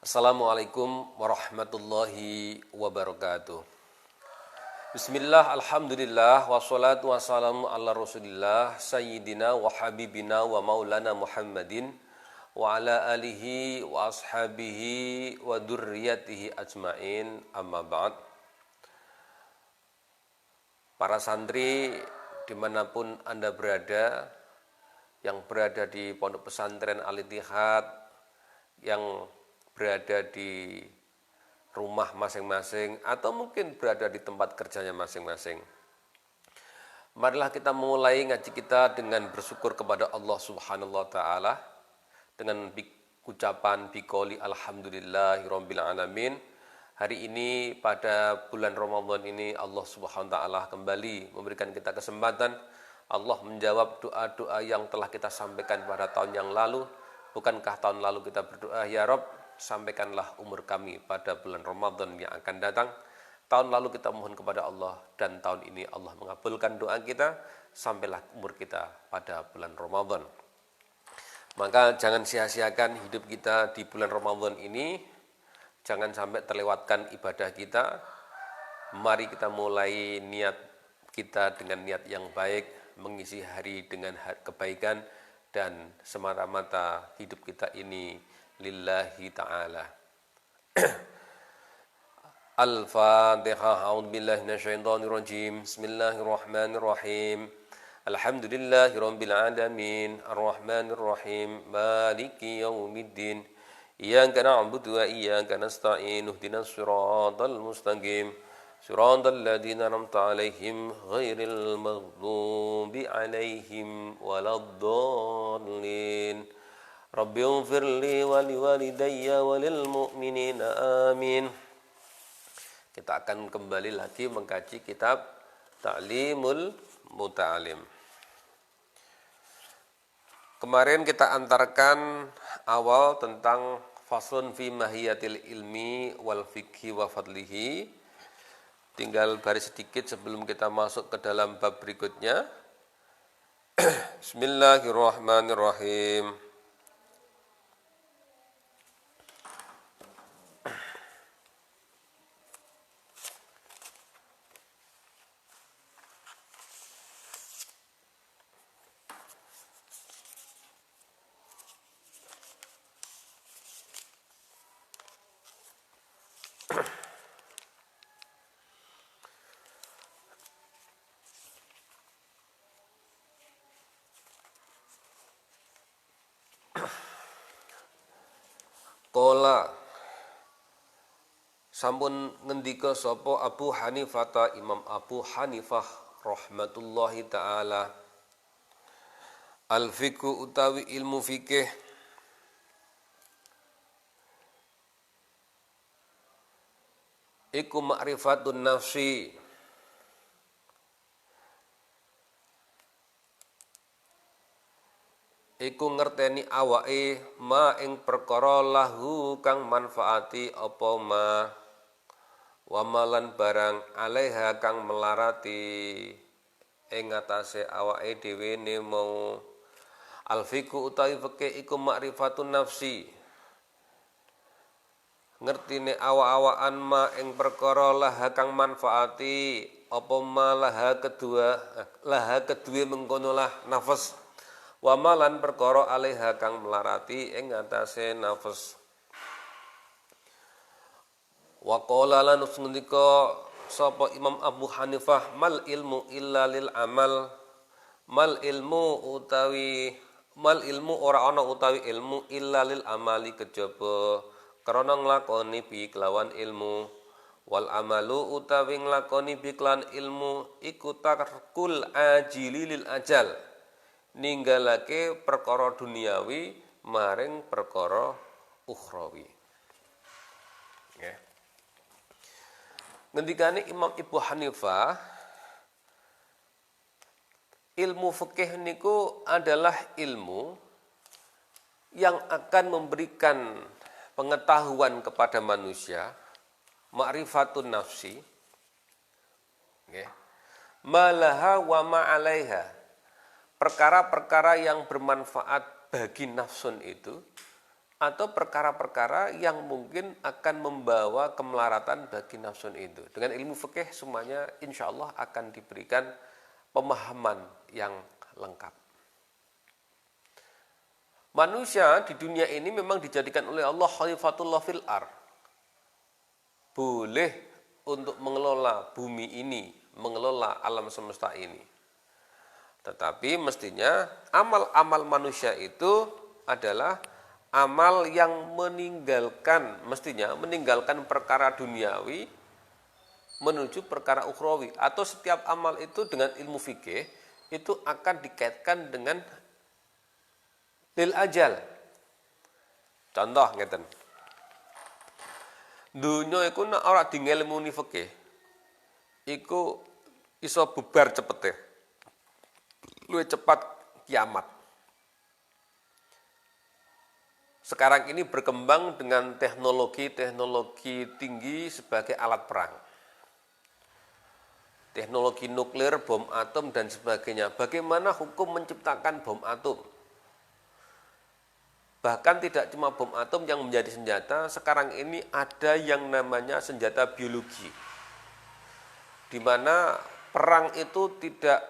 Assalamualaikum warahmatullahi wabarakatuh. Bismillah, alhamdulillah, wassalatu wassalamu ala rasulillah, sayyidina wa habibina wa maulana Muhammadin wa ala alihi wa ashabihi wa durriyatihi ajmain, amma ba'd. Para santri dimanapun Anda berada, yang berada di pondok pesantren Al-Ittihad, yang berada di rumah masing-masing, atau mungkin berada di tempat kerjanya masing-masing. Marilah kita mulai ngaji kita dengan bersyukur kepada Allah Subhanahu wa Ta'ala, dengan ucapan biqouli alhamdulillahirabbil alamin. Hari ini pada bulan Ramadan ini Allah Subhanahu wa Ta'ala kembali memberikan kita kesempatan. Allah menjawab doa-doa yang telah kita sampaikan pada tahun yang lalu. Bukankah tahun lalu kita berdoa, ya Rabb, sampaikanlah umur kami pada bulan Ramadan yang akan datang. Tahun lalu kita mohon kepada Allah, dan tahun ini Allah mengabulkan doa kita, sampailah umur kita pada bulan Ramadan. Maka jangan sia-siakan hidup kita di bulan Ramadan ini, jangan sampai terlewatkan ibadah kita. Mari kita mulai niat kita dengan niat yang baik, mengisi hari dengan kebaikan, dan semata-mata hidup kita ini lillahi ta'ala. Al-Fatihah. A'udzubillahi minasyaitonir rajim. Bismillahirrahmanirrahim. Alhamdulillahirabbil alamin, arrahmanir rahim, maliki yaumiddin. Iyyaka na'budu wa iyyaka nasta'in. Ihdinas siratal mustaqim. Siratal ladzina an'amta 'alaihim ghairil maghdubi 'alaihim waladdallin. Rabbighfirli wa liwalidayya wa lil mu'minina amin. Kita akan kembali lagi mengkaji kitab Ta'limul Muta'alim. Kemarin kita antarkan awal tentang faslun fi mahiyatil ilmi wal fiqhi wa fadlihi. Tinggal baris sedikit sebelum kita masuk ke dalam bab berikutnya. Bismillahirrahmanirrahim. Qala sampun ngendika sapa Abu Hanifah, Imam Abu Hanifah rahmatullahi taala, al-fiqhu utawi ilmu fikih iku ma'rifatun nafsi, iku ngerteni awake ma ing perkara lahu kang manfaati apa ma, wa malan barang alaiha kang melarati ing atase awake dhewe ne mau. Al-fiqhu utawi fikih iku ma'rifatun nafsi, ngertine awak-awakan ma ing perkara laha kang manfaati apa ma laha kedue mengkonolah nafas, wa malan perkara alaiha kang melarati ing atase nafas. Wa qala lan ngendika sapa Imam Abu Hanifah, mal ilmu illa lil amal, mal ilmu ora ana utawi ilmu illa lil amali kejaba karena nglakoni bi kelawan ilmu. Wal amalu utawi nglakoni bi kelawan ilmu iku tarkul ajili lil ajal, ninggalake perkara duniawi maring perkara ukhrawi. Nggih. Ngendikane Imam Abu Hanifah, ilmu fikih niku adalah ilmu yang akan memberikan pengetahuan kepada manusia, ma'rifatun nafsi, nggih, malaha wa ma'alaiha, perkara-perkara yang bermanfaat bagi nafsun itu, atau perkara-perkara yang mungkin akan membawa kemelaratan bagi nafsu itu. Dengan ilmu fikih semuanya insya Allah akan diberikan pemahaman yang lengkap. Manusia di dunia ini memang dijadikan oleh Allah khalifatullah fil ar. Boleh untuk mengelola bumi ini, mengelola alam semesta ini. Tetapi mestinya amal-amal manusia itu adalah amal yang mestinya meninggalkan perkara duniawi menuju perkara ukhrawi, atau setiap amal itu dengan ilmu fikih itu akan dikaitkan dengan lil ajal. Contoh ngeten. Dunya iku nek ora dingelmuni fikih iku iso bubar cepete. Luwih cepat kiamat. Sekarang ini berkembang dengan teknologi tinggi sebagai alat perang. Teknologi nuklir, bom atom, dan sebagainya. Bagaimana hukum menciptakan bom atom? Bahkan tidak cuma bom atom yang menjadi senjata, sekarang ini ada yang namanya senjata biologi. Di mana perang itu tidak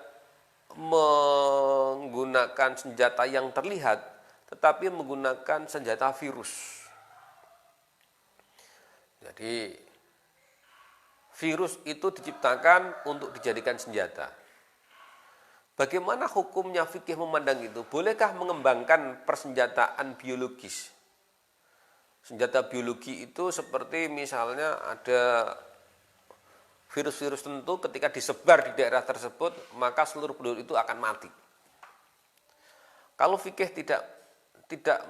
menggunakan senjata yang terlihat, tetapi menggunakan senjata virus. Jadi virus itu diciptakan untuk dijadikan senjata. Bagaimana hukumnya fikih memandang itu? Bolehkah mengembangkan persenjataan biologis? Senjata biologi itu seperti misalnya ada virus-virus tentu, ketika disebar di daerah tersebut, maka seluruh penduduk itu akan mati. Kalau fikih tidak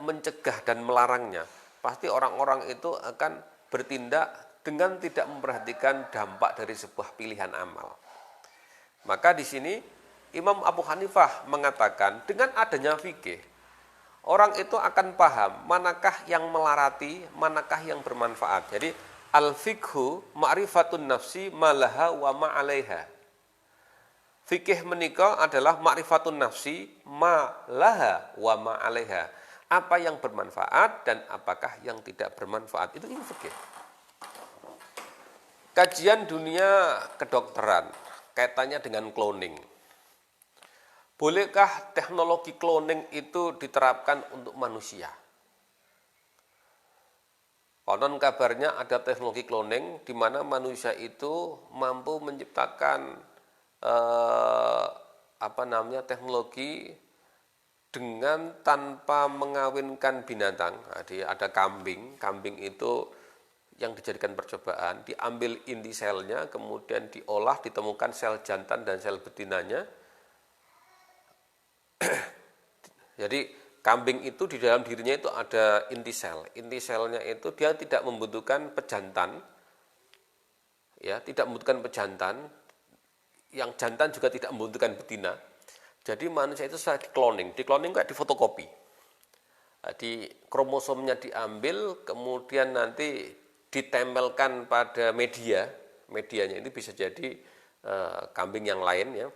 mencegah dan melarangnya, pasti orang-orang itu akan bertindak dengan tidak memperhatikan dampak dari sebuah pilihan amal. Maka di sini Imam Abu Hanifah mengatakan dengan adanya fikih, orang itu akan paham manakah yang melarati, manakah yang bermanfaat. Jadi al-fikhu ma'rifatun nafsi malaha wa ma'alaiha. Fikih menika adalah ma'rifatun nafsi malaha wa ma'alaiha. Apa yang bermanfaat dan apakah yang tidak bermanfaat. Itu ilmu fikih. Kajian dunia kedokteran kaitannya dengan cloning. Bolehkah teknologi cloning itu diterapkan untuk manusia? Konon kabarnya ada teknologi cloning di mana manusia itu mampu menciptakan teknologi dengan tanpa mengawinkan binatang. Jadi ada kambing itu yang dijadikan percobaan, diambil inti selnya, kemudian diolah, ditemukan sel jantan dan sel betinanya. Jadi kambing itu di dalam dirinya itu ada inti sel. Inti selnya itu dia tidak membutuhkan pejantan, ya, tidak membutuhkan pejantan. Yang jantan juga tidak membutuhkan betina. Jadi manusia itu sudah di cloning kayak difotokopi. Di kromosomnya diambil, kemudian nanti ditempelkan pada medianya itu bisa jadi kambing yang lain, ya.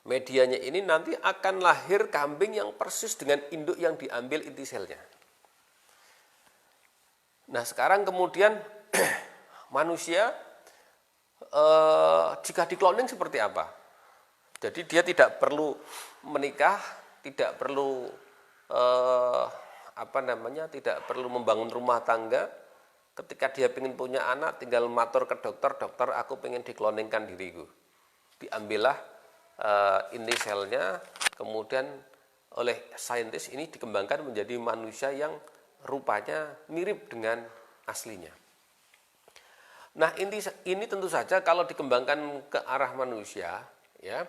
Medianya ini nanti akan lahir kambing yang persis dengan induk yang diambil inti selnya. Nah sekarang kemudian manusia jika dikloning seperti apa? Jadi dia tidak perlu menikah, tidak perlu tidak perlu membangun rumah tangga. Ketika dia ingin punya anak, tinggal matur ke dokter aku pengen dikloningkan diriku. Diambillah inti selnya, kemudian oleh saintis ini dikembangkan menjadi manusia yang rupanya mirip dengan aslinya. Nah ini tentu saja kalau dikembangkan ke arah manusia, ya,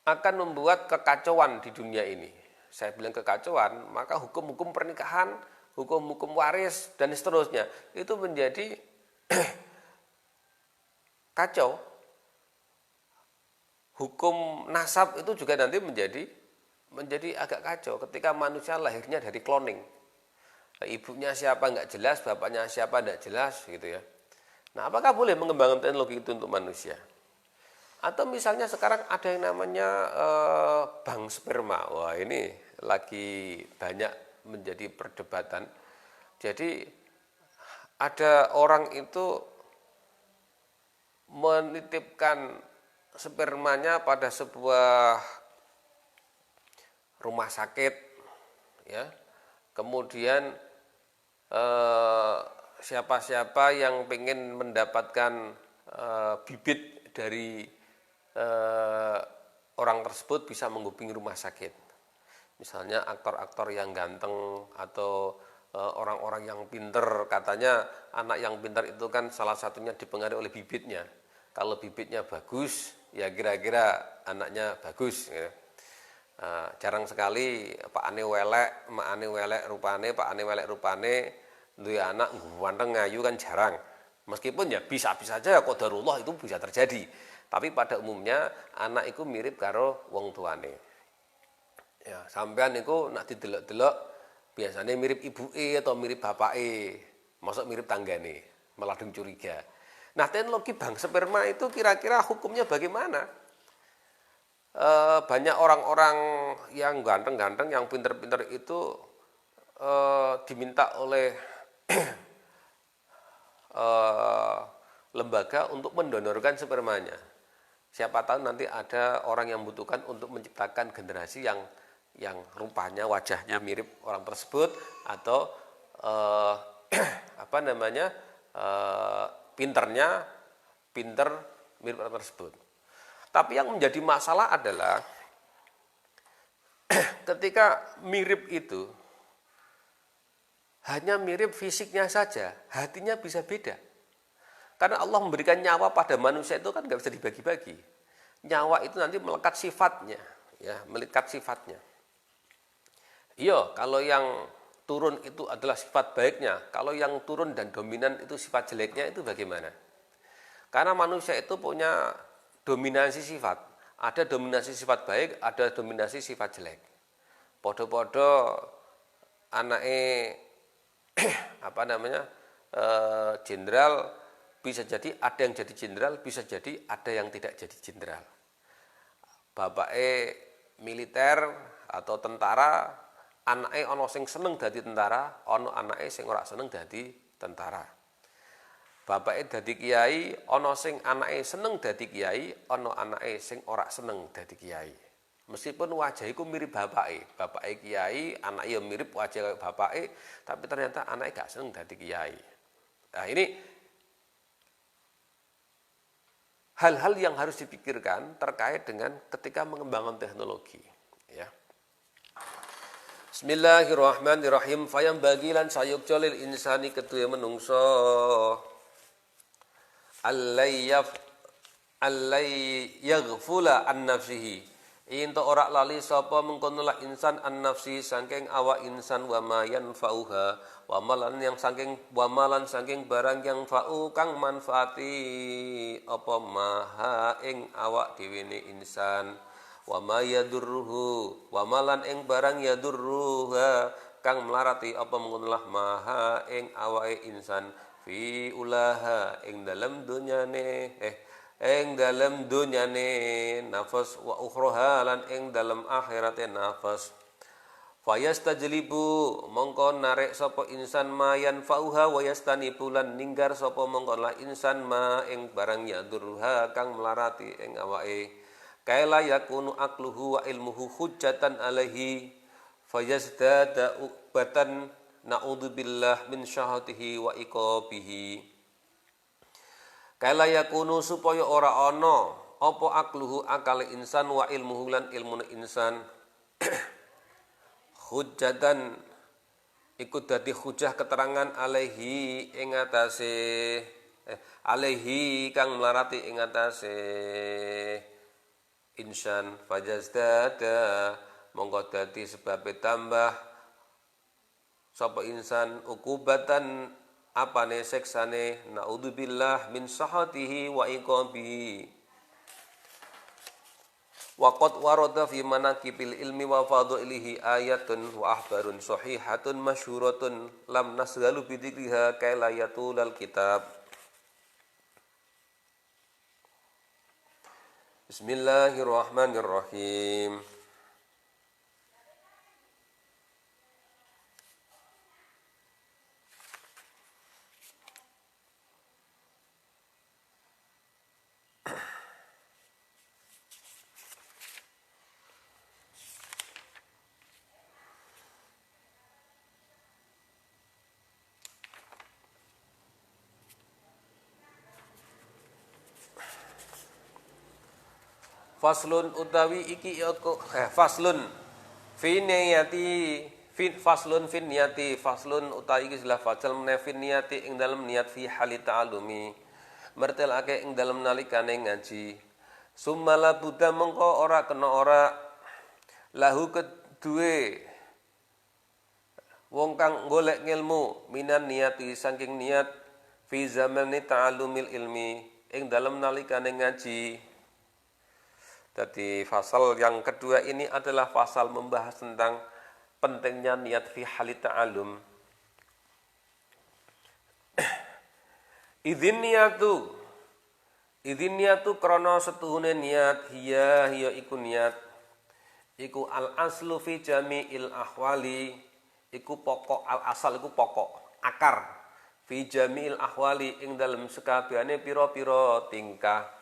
akan membuat kekacauan di dunia ini. Saya bilang kekacauan, maka hukum-hukum pernikahan, hukum-hukum waris dan seterusnya itu menjadi kacau. Hukum nasab itu juga nanti menjadi agak kacau ketika manusia lahirnya dari cloning. Ibunya siapa nggak jelas, bapaknya siapa nggak jelas, gitu ya. Nah, apakah boleh mengembangkan teknologi itu untuk manusia? Atau misalnya sekarang ada yang namanya bank sperma. Wah, ini lagi banyak menjadi perdebatan. Jadi ada orang itu menitipkan spermanya pada sebuah rumah sakit, ya. Kemudian siapa-siapa yang ingin mendapatkan bibit dari orang tersebut bisa menghubungi rumah sakit. Misalnya aktor-aktor yang ganteng atau orang-orang yang pinter, katanya anak yang pintar itu kan salah satunya dipengaruhi oleh bibitnya. Kalau bibitnya bagus, ya kira-kira anaknya bagus. Ya. Jarang sekali Pak ane welek, mak ane welek rupane, Pak ane welek rupane, duwe anak ganteng ngayu kan jarang. Meskipun ya bisa-bisa saja qadarullah itu bisa terjadi. Tapi pada umumnya anak itu mirip karo wong tuane. Ya, sampean niku nak didelok-delok biasanya mirip ibuke atau mirip bapake. Masuk mirip tanggane, meladung curiga. Nah, teknologi bank sperma itu kira-kira hukumnya bagaimana? Banyak orang-orang yang ganteng-ganteng, yang pinter-pinter itu diminta oleh lembaga untuk mendonorkan spermanya. Siapa tahu nanti ada orang yang membutuhkan untuk menciptakan generasi yang rupanya wajahnya mirip orang tersebut atau apa namanya pinter mirip orang tersebut. Tapi yang menjadi masalah adalah ketika mirip itu hanya mirip fisiknya saja, hatinya bisa beda. Karena Allah memberikan nyawa pada manusia itu kan nggak bisa dibagi-bagi. Nyawa itu nanti melekat sifatnya, ya, melekat sifatnya. Iya, kalau yang turun itu adalah sifat baiknya, kalau yang turun dan dominan itu sifat jeleknya itu bagaimana? Karena manusia itu punya dominasi sifat. Ada dominasi sifat baik, ada dominasi sifat jelek. Podo-podo anake apa namanya? Jenderal bisa jadi ada yang jadi jenderal, bisa jadi ada yang tidak jadi jenderal. Bapake militer atau tentara, anake ana sing seneng dadi tentara, ana anake sing ora seneng dadi tentara. Bapake dadi kiai, ana sing anake seneng dadi kiai, ana anake sing ora seneng dadi kiai. Meskipun wajah iku mirip bapake kiai, anake ya mirip wajah bapake, tapi ternyata anake gak seneng dadi kiai. Nah, ini hal-hal yang harus dipikirkan terkait dengan ketika mengembangkan teknologi, ya. Bismillahirrahmanirrahim. Fayam bagilan sayukja lil insani kedue menungso allai yaghfula an nafsihi. Into ora lali sapa mengkono lah insan an nafsi saking awak insan wa ma yanfa'uha wa malan saking barang yang fa'u kang manfaati apa maha ing awak dhewe insan wa ma yadurruhu wa malan ing barang yadurruha kang melarati apa mengkono lah maha ing awake insan fi ulaha ing dalam dunyane nafas wa ukhraha lan ing dalam akhirate nafas fayastajlibu mongko narik sapa insan mayan fauha wa yastanibu lan ninggar sapa mongko lah insan ma ing barang yadurha kang melarati ing awake kaila yakunu akluhu wa ilmuhu hujjatan alaihi fayazdada ubatan na'udzubillah min syahatihi wa iqabihi. Kaila yakunu supaya ora ana apa akluhu akale insan wa ilmuhu lan ilmune insan hujjatan iku dadi hujjah keterangan alaihi ing atase alaihi kang melarati ing atase insan fajazdada mongko dadi sebabe tambah sapa insan ukubatan apane seksane naudzubillah min sahatihi wa iqabihi wa qad warada fi manaqibil ilmi wa fadhilihi ayatun wa ahbarun sahihatun masyhuratun lam nasghalu bi dzikriha kaila yatulal kitab. Bismillahirrahmanirrahim. Faslun utawi iki faslun fi niyati faslun fin niyati faslun utawi iki adalah fasal menafin niyati ing dalem niat fi hali ta'alumi mertelake ing dalem nalikane ngaji sumala buddha mengko ora kena ora lahu kedue wong kang golek ngilmu minan niyati saking niat fi zamani ta'alumil ilmi ing dalem nalikane ngaji. Jadi pasal yang kedua ini adalah pasal membahas tentang pentingnya niat fi hali ta'alum. Idzin niyatu krana setuhune niat hiya iku niat iku al aslu fi jami'il ahwali iku pokok al asal iku pokok akar fi jami'il ahwali ing dalem sekabehane pira-pira tingkah.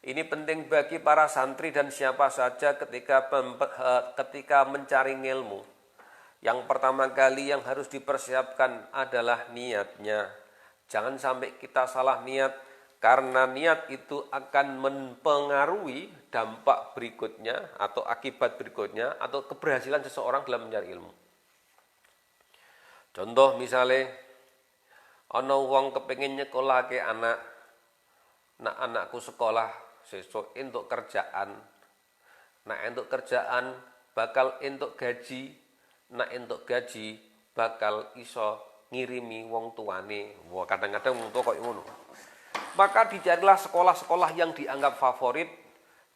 Ini penting bagi para santri dan siapa saja ketika mencari ilmu. Yang pertama kali yang harus dipersiapkan adalah niatnya. Jangan sampai kita salah niat, karena niat itu akan mempengaruhi dampak berikutnya atau akibat berikutnya atau keberhasilan seseorang dalam mencari ilmu. Contoh misalnya, ana wong kepengin nyekolahke anak, nak anakku sekolah sesuk entuk kerjaan. Nak entuk kerjaan bakal entuk gaji. Nak entuk gaji bakal iso ngirimi wong tuane. Wah, kadang-kadang wong tua kok ngono. Maka dicarilah sekolah-sekolah yang dianggap favorit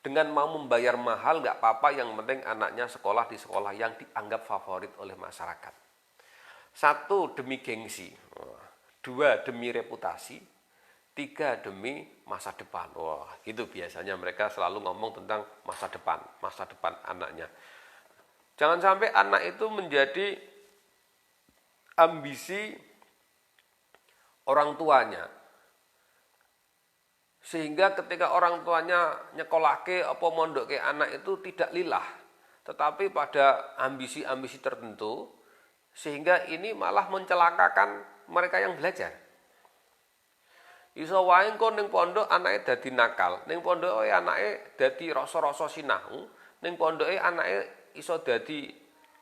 dengan mau membayar mahal enggak apa-apa, yang penting anaknya sekolah di sekolah yang dianggap favorit oleh masyarakat. Satu, demi gengsi. Dua, demi reputasi. Tiga, demi masa depan. Wah, gitu biasanya mereka selalu ngomong tentang masa depan anaknya. Jangan sampai anak itu menjadi ambisi orang tuanya. Sehingga ketika orang tuanya nyekolahke apa mondokke anak itu tidak lillah, tetapi pada ambisi-ambisi tertentu, sehingga ini malah mencelakakan mereka yang belajar. Iso wae engko ning pondok anake dadi nakal, ning pondoke anake dadi rasa-rasa sinau, ning pondoke anake iso dadi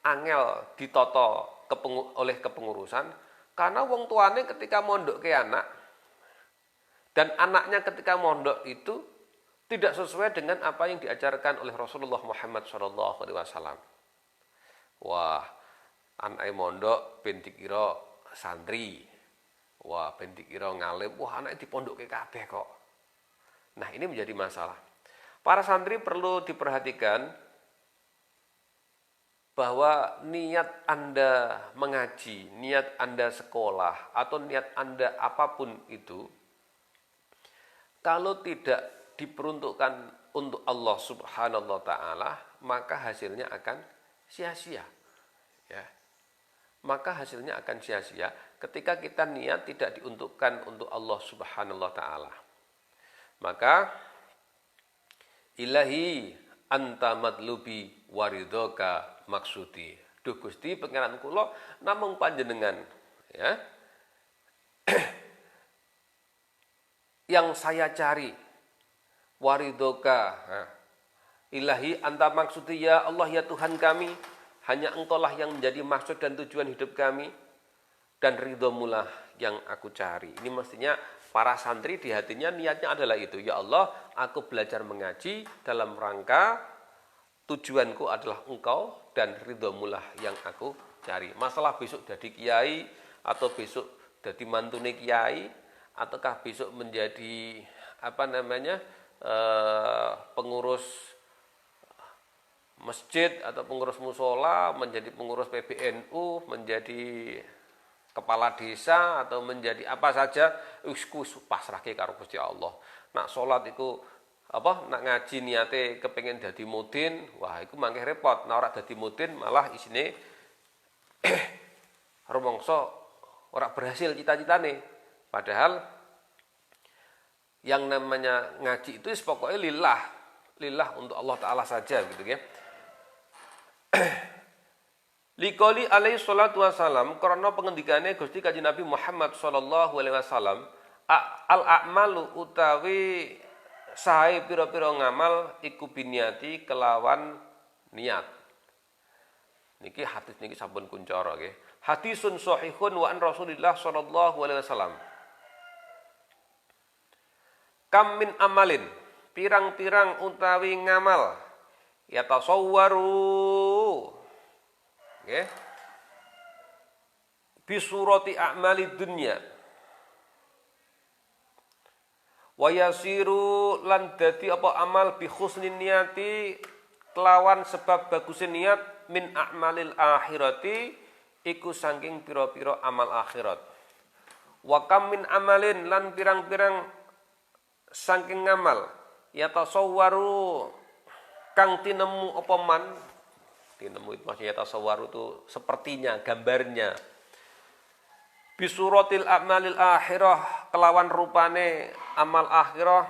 angel ditata oleh kepengurusan karena wong tuane ketika mondokke anak dan anaknya ketika mondok itu tidak sesuai dengan apa yang diajarkan oleh Rasulullah Muhammad SAW. Wah, anake mondok ben dikira santri. Wah, ben dikira ngalim, wah anak dipondokke kabeh kok. Nah, ini menjadi masalah. Para santri perlu diperhatikan bahwa niat Anda mengaji, niat Anda sekolah, atau niat Anda apapun itu, kalau tidak diperuntukkan untuk Allah Subhanahu wa Ta'ala, maka hasilnya akan sia-sia. Ya. Maka hasilnya akan sia-sia ketika kita niat tidak diuntukkan untuk Allah Subhanahu wa Ta'ala. Maka ilahi anta madlubi waridhoka maksudi. Duh Gusti pangeran kula namung panjenengan, ya. Yang saya cari waridhoka. Ilahi anta maksudi, ya Allah ya Tuhan kami, hanya Engkaulah yang menjadi maksud dan tujuan hidup kami, dan ridhomulah yang aku cari. Ini mestinya para santri di hatinya niatnya adalah itu. Ya Allah, aku belajar mengaji dalam rangka tujuanku adalah Engkau dan ridhomulah yang aku cari. Masalah besok jadi kiai atau besok jadi mantune kiai ataukah besok menjadi pengurus masjid atau pengurus musola, menjadi pengurus PBNU, menjadi kepala desa atau menjadi apa saja, isku pasrahke karo Gusti Allah. Nak salat iku nak ngaji niate kepengin dadi mudin, wah iku mangke repot. Nek ora dadi mudin malah isine rumangsa ora berhasil cita-citane. Padahal yang namanya ngaji itu pokoknya lillah untuk Allah Ta'ala saja gitu ya. Liqali alaihi salatu wasalam, karena pengendikane Gusti Kanjeng Nabi Muhammad sallallahu alaihi wasallam, al a'malu utawi sae pira-pira ngamal iku biniati kelawan niat. Niki hadis niki sampun kuncara nggih. Hadisun shahihun wa an Rasulillah sallallahu alaihi wasallam. Kam min amalin, pirang-pirang utawi ngamal yatasawwaru nggih bi surati a'mali dunya wa yasiru lan dadi apa amal bi husnin niyati kelawan sebab bagusin niat min a'malil akhirati iku saking pira-pira amal akhirat. Wa kam min amalin lan pirang-pirang saking ngamal yatasawwaru kang tinemu apa man, tinemu itu maksudnya yatasawwaru itu sepertinya, gambarnya. Bisuratil a'malil akhirah kelawan rupane amal akhirah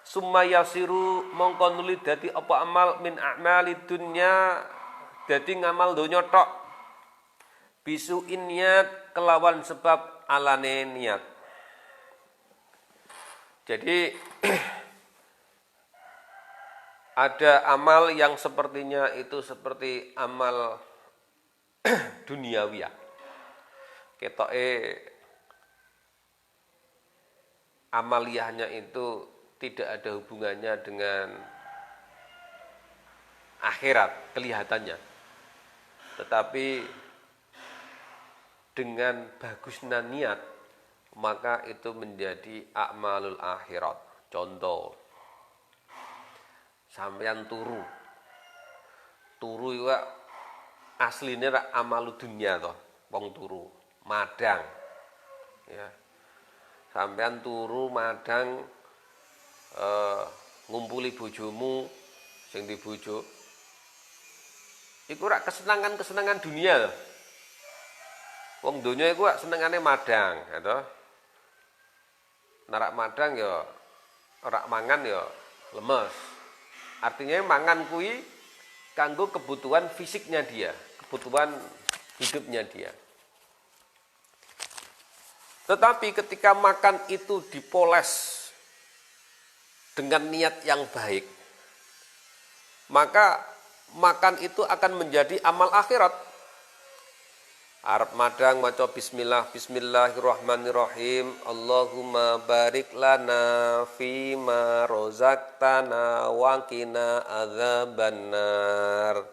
summa yasiru mongko nuli dadi apa amal min a'malid dunya dadi ngamal donya tok bisu niat kelawan sebab alane niat. Jadi ada amal yang sepertinya itu seperti amal duniawiyah. Ketoke amaliyahnya itu tidak ada hubungannya dengan akhirat kelihatannya. Tetapi dengan bagusnya niat maka itu menjadi a'malul akhirat. Contoh, sampeyan turu iku asline rak amalu dunya to, wong turu, madang. Ya. Sampeyan turu madang ngumpuli bojomu sing di bojo. Iku rak kesenangan dunia to. Wong donya iku rak senengane madang, ya to. Narak madang ya rak mangan ya lemes. Artinya mangan kui kanggo kebutuhan fisiknya dia, kebutuhan hidupnya dia. Tetapi ketika makan itu dipoles dengan niat yang baik, maka makan itu akan menjadi amal akhirat. Arab madang maca bismillah, bismillahirrahmanirrahim. Allahumma barik lana fima rozaqtana wa qina adzabannar.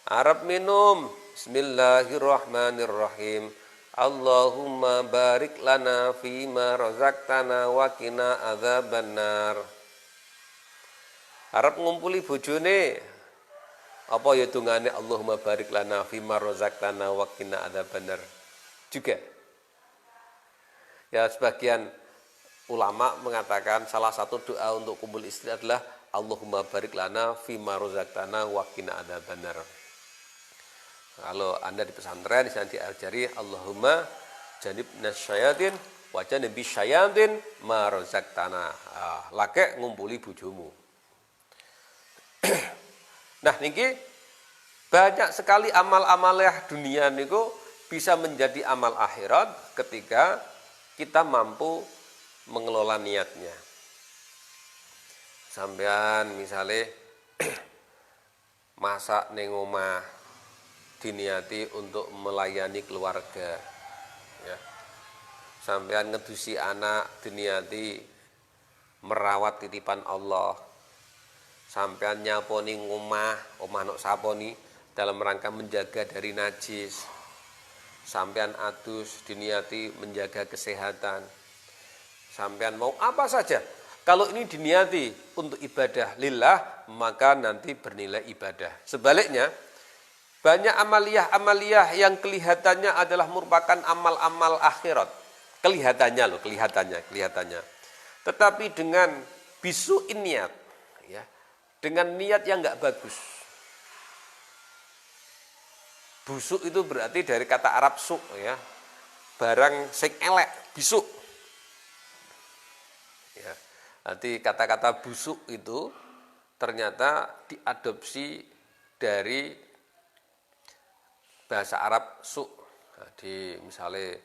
Arab minum, bismillahirrahmanirrahim. Allahumma barik lana fima rozaqtana wa qina adzabannar. Arab ngumpuli bojone, apa ya dungane Allahumma barik lana fima rozaqtana wa qina adzabannar juga. Ya sebagian ulama mengatakan salah satu doa untuk kumpul istri adalah Allahumma barik lana fima rozaqtana wa qina adzabannar. Kalau Anda di pesantren di sana diajari Allahumma janibna syayatin wa janibis syayatin ma rozaqtana. Lake ngumpuli bojomu. Nah niki banyak sekali amal-amaliyah dunia niku bisa menjadi amal akhirat ketika kita mampu mengelola niatnya. Sampean misalnya masak ning omah diniati untuk melayani keluarga. Ya. Sampean ngedusi anak diniati merawat titipan Allah. Sampean nyaponi omah nok saponi dalam rangka menjaga dari najis. Sampean adus diniati menjaga kesehatan. Sampean mau apa saja, kalau ini diniati untuk ibadah lillah, maka nanti bernilai ibadah. Sebaliknya, banyak amaliyah yang kelihatannya adalah merupakan amal-amal akhirat. Kelihatannya. Tetapi dengan bisu'in niat, ya, dengan niat yang enggak bagus. Busuk itu berarti dari kata Arab suk, ya. Barang sing elek, bisuk. Ya. Nanti kata-kata busuk itu ternyata diadopsi dari bahasa Arab suk. Nah, di misalnya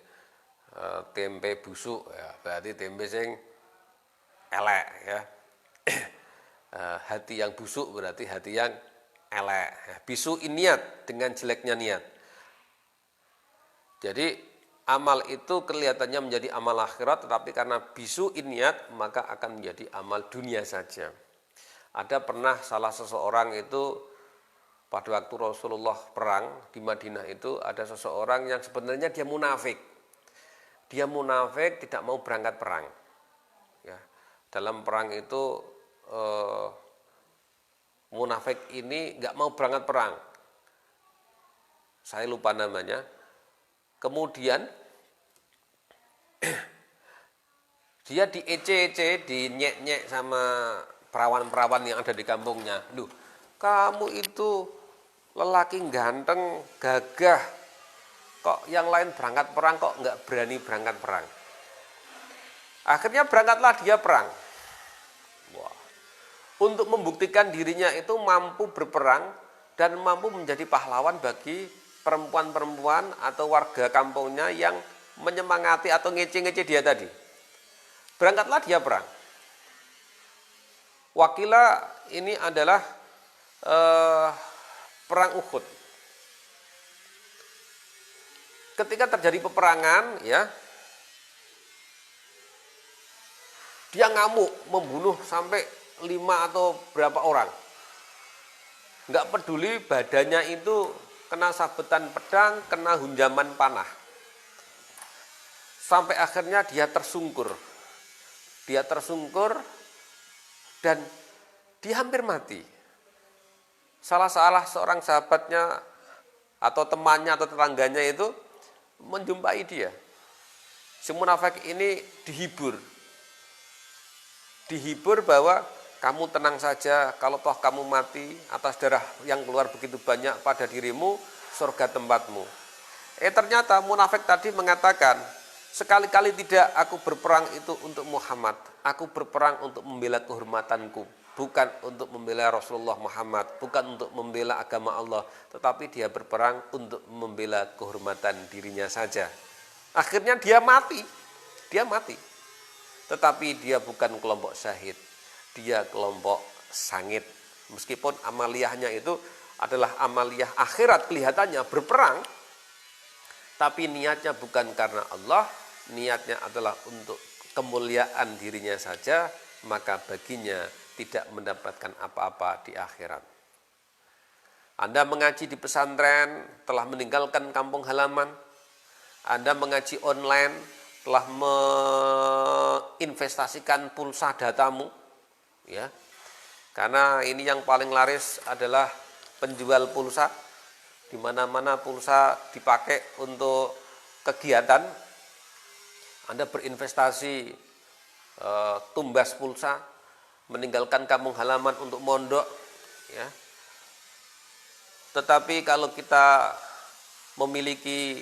tempe busuk ya, berarti tempe sing elek ya. Hati yang busuk berarti hati yang elek. Bisu niat dengan jeleknya niat. Jadi amal itu kelihatannya menjadi amal akhirat, tetapi karena bisu niat maka akan menjadi amal dunia saja. Ada pernah salah seseorang itu pada waktu Rasulullah perang di Madinah itu ada seseorang yang sebenarnya dia munafik. Dia munafik tidak mau berangkat perang. Ya, dalam perang itu munafik ini nggak mau berangkat perang. Saya lupa namanya. Kemudian dia diece-ece, dinyek-nyek sama perawan-perawan yang ada di kampungnya. Loh, kamu itu lelaki ganteng, gagah, kok yang lain berangkat perang kok nggak berani berangkat perang. Akhirnya berangkatlah dia perang. Wah. Untuk membuktikan dirinya itu mampu berperang dan mampu menjadi pahlawan bagi perempuan-perempuan atau warga kampungnya yang menyemangati atau ngece-ngece dia tadi. Berangkatlah dia perang. Wakilah ini adalah perang Uhud. Ketika terjadi peperangan, ya, dia ngamuk, membunuh sampai 5 atau berapa orang. Nggak peduli badannya itu kena sabetan pedang, kena hunjaman panah. Sampai akhirnya dia tersungkur. Dia tersungkur dan dia hampir mati. Salah seorang sahabatnya atau temannya atau tetangganya itu menjumpai dia. Si munafik ini dihibur. Dihibur bahwa kamu tenang saja, kalau toh kamu mati atas darah yang keluar begitu banyak pada dirimu, surga tempatmu. Ternyata munafik tadi mengatakan, sekali-kali tidak aku berperang itu untuk Muhammad. Aku berperang untuk membela kehormatanku, bukan untuk membela Rasulullah Muhammad, bukan untuk membela agama Allah, tetapi dia berperang untuk membela kehormatan dirinya saja. Akhirnya dia mati. Tetapi dia bukan kelompok syahid, dia kelompok sangit. Meskipun amaliyahnya itu adalah amaliyah akhirat, kelihatannya berperang, tapi niatnya bukan karena Allah, niatnya adalah untuk kemuliaan dirinya saja, maka baginya tidak mendapatkan apa-apa di akhirat. Anda mengaji di pesantren, telah meninggalkan kampung halaman. Anda mengaji online, telah menginvestasikan pulsa datamu, ya. Karena ini yang paling laris adalah penjual pulsa. Di mana-mana pulsa dipakai untuk kegiatan. Anda berinvestasi tumbas pulsa, meninggalkan kampung halaman untuk mondok, ya. Tetapi kalau kita memiliki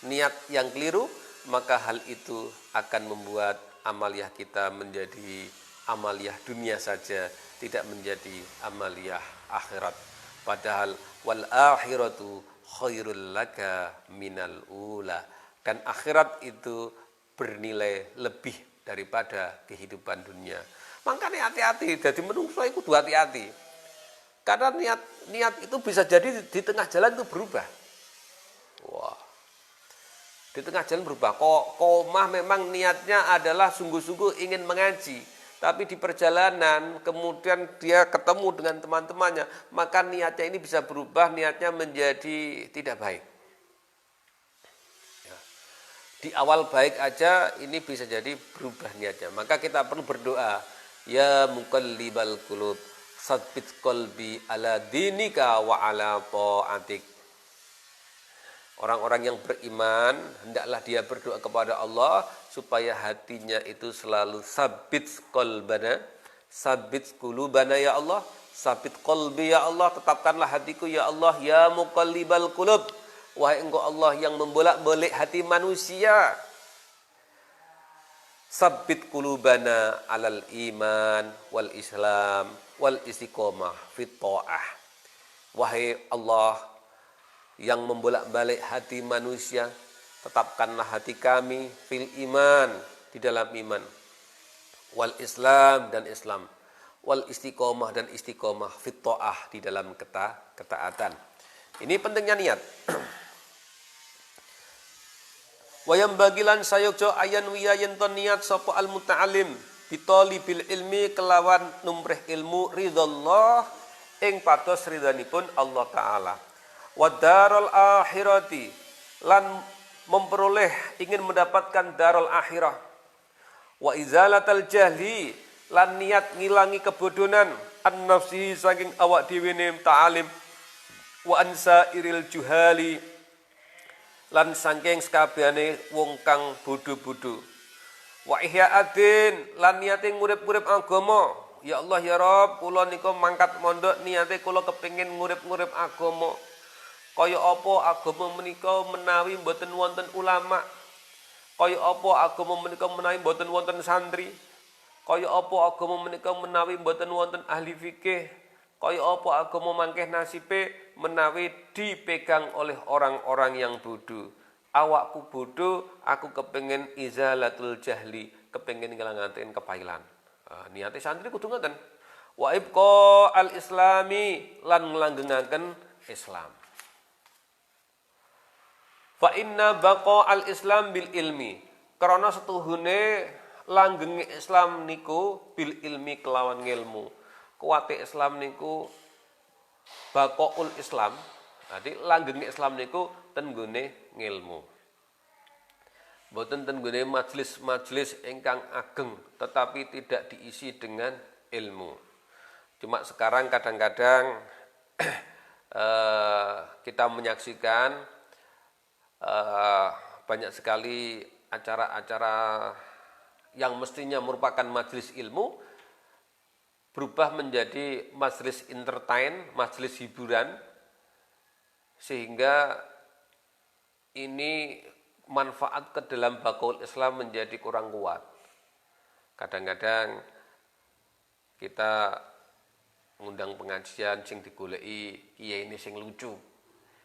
niat yang keliru, maka hal itu akan membuat amaliyah kita menjadi amaliyah dunia saja, tidak menjadi amaliyah akhirat. Padahal wal akhiratu khairul laka minal ula. Dan akhirat itu bernilai lebih daripada kehidupan dunia. Makanya hati-hati, jadi menungso itu kudu hati-hati. Karena niat itu bisa jadi di tengah jalan itu berubah. Wah. Di tengah jalan berubah. Komah memang niatnya adalah sungguh-sungguh ingin mengaji. Tapi di perjalanan kemudian dia ketemu dengan teman-temannya, maka niatnya ini bisa berubah, niatnya menjadi tidak baik. Ya. Di awal baik aja ini bisa jadi berubah niatnya. Maka kita perlu berdoa, ya muqallibal qulub, tsabbit qalbi ala dinika wa ala ta'atik. Orang-orang yang beriman, hendaklah dia berdoa kepada Allah supaya hatinya itu selalu sabit qalbana, sabit qulubana ya Allah, sabit qalbi ya Allah, tetapkanlah hatiku ya Allah, ya muqallibal qulub. Wahai Engkau Allah yang membolak-balik hati manusia. Sabit qulubana alal iman wal islam wal istiqomah fit ta'ah. Wahai Allah yang membolak-balik hati manusia, tetapkanlah hati kami fil iman, di dalam iman, wal Islam, dan Islam, wal istiqomah, dan istiqomah, fit ta'ah, di dalam ketaatan. Ini pentingnya niat. Wayam bagilan sayukjo ayan wiyayen ton niat sapa al muta'alim bitoli bil ilmi kelawan numreh ilmu ridallah ing patos ridhanipun Allah Ta'ala. Wadarul akhirati lan memperoleh ingin mendapatkan darul akhirah. Wa izalatal jahli lan niat ngilangi kebodohan an nafsi saking awak dhewe ta'alim. Wa ansa iril juhali lan saking sekabehane wong kang bodho-bodho. Wa ihya adin lan niate ngurip-ngurip agama. Ya Allah ya Rabb, kula nika mangkat mondok niate kula kepengin ngurip-ngurip agama. Kaya apa agama menika menawi mboten wonten ulama? Kaya apa agama menika menawi mboten wonten santri? Kaya apa agama menika menawi mboten wonten ahli fikih? Kaya apa agama mangkeh nasibe menawi dipegang oleh orang-orang yang bodoh. Awakku bodoh, aku kepengen izalatul jahli, kepengen ngilangaken kepailan. Niate santri kudu ngoten. Wa ibqa al-islami lan nglanggengaken Islam. Fa inna baqa al-islam bil ilmi. Karena setuhune langgenge Islam niku bil ilmi kelawan ngilmu. Kuwate Islam niku baqaul Islam. Jadi langgenge Islam niku ten nggone ngilmu. Mboten ten nggone majelis-majelis ingkang ageng, tetapi tidak diisi dengan ilmu. Cuma sekarang kadang-kadang kita menyaksikan banyak sekali acara-acara yang mestinya merupakan majelis ilmu berubah menjadi majelis entertain, majelis hiburan, sehingga ini manfaat ke dalam baqaul Islam menjadi kurang kuat. Kadang-kadang kita ngundang pengajian sing digoleki kiai ini sing lucu,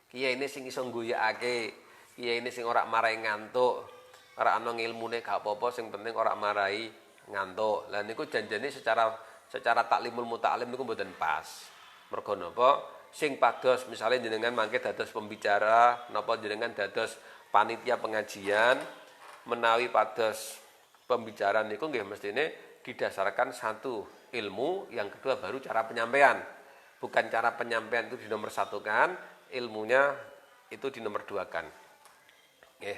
kiai ini sing iso nggoyakake, kiai ini sing ora marai ngantuk, ora ana ngilmune gak apa-apa, sing penting ora marai ngantuk. Lah niku janjane secara taklimul muta'alim niku mboten pas. Mergo napa? Sing pados misalnya jenengan mangke dados pembicara, napa jenengan dados panitia pengajian, menawi pados pembicaraan niku nggih mestine didasarkan satu ilmu, yang kedua baru cara penyampaian. Bukan cara penyampaian itu dinomorsatukan, ilmunya itu dinomorsduakan. Nggih.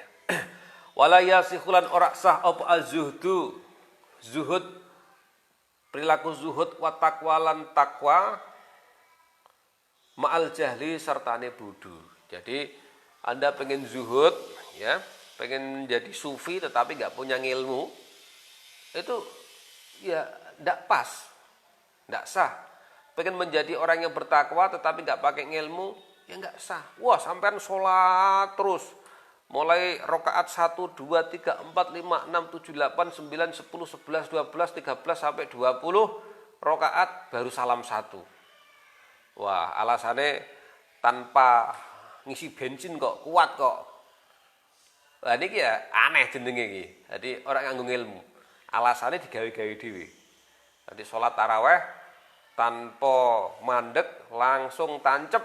Wala yasikhulan ora sah apa az-zuhdu, zuhud, perilaku zuhud wa taqwa lan takwa ma'al jahli sertane bodoh. Jadi Anda pengen zuhud, ya, pengen jadi sufi tetapi nggak punya ilmu, itu ya nggak pas, nggak sah. Pengen menjadi orang yang bertakwa tetapi nggak pakai ilmu, ya nggak sah. Wah, sampean sholat terus, mulai rakaat 1, 2, 3, 4, 5, 6, 7, 8, 9, 10, 11, 12, 13 sampai 20 rakaat baru salam 1. Wah, alasannya tanpa ngisi bensin kok, kuat kok. Lah niki ya aneh jenenge iki. Jadi orang nganggo ilmu. Alasannya digawe-gawe dhewe. Jadi salat tarawih tanpa mandek langsung tancep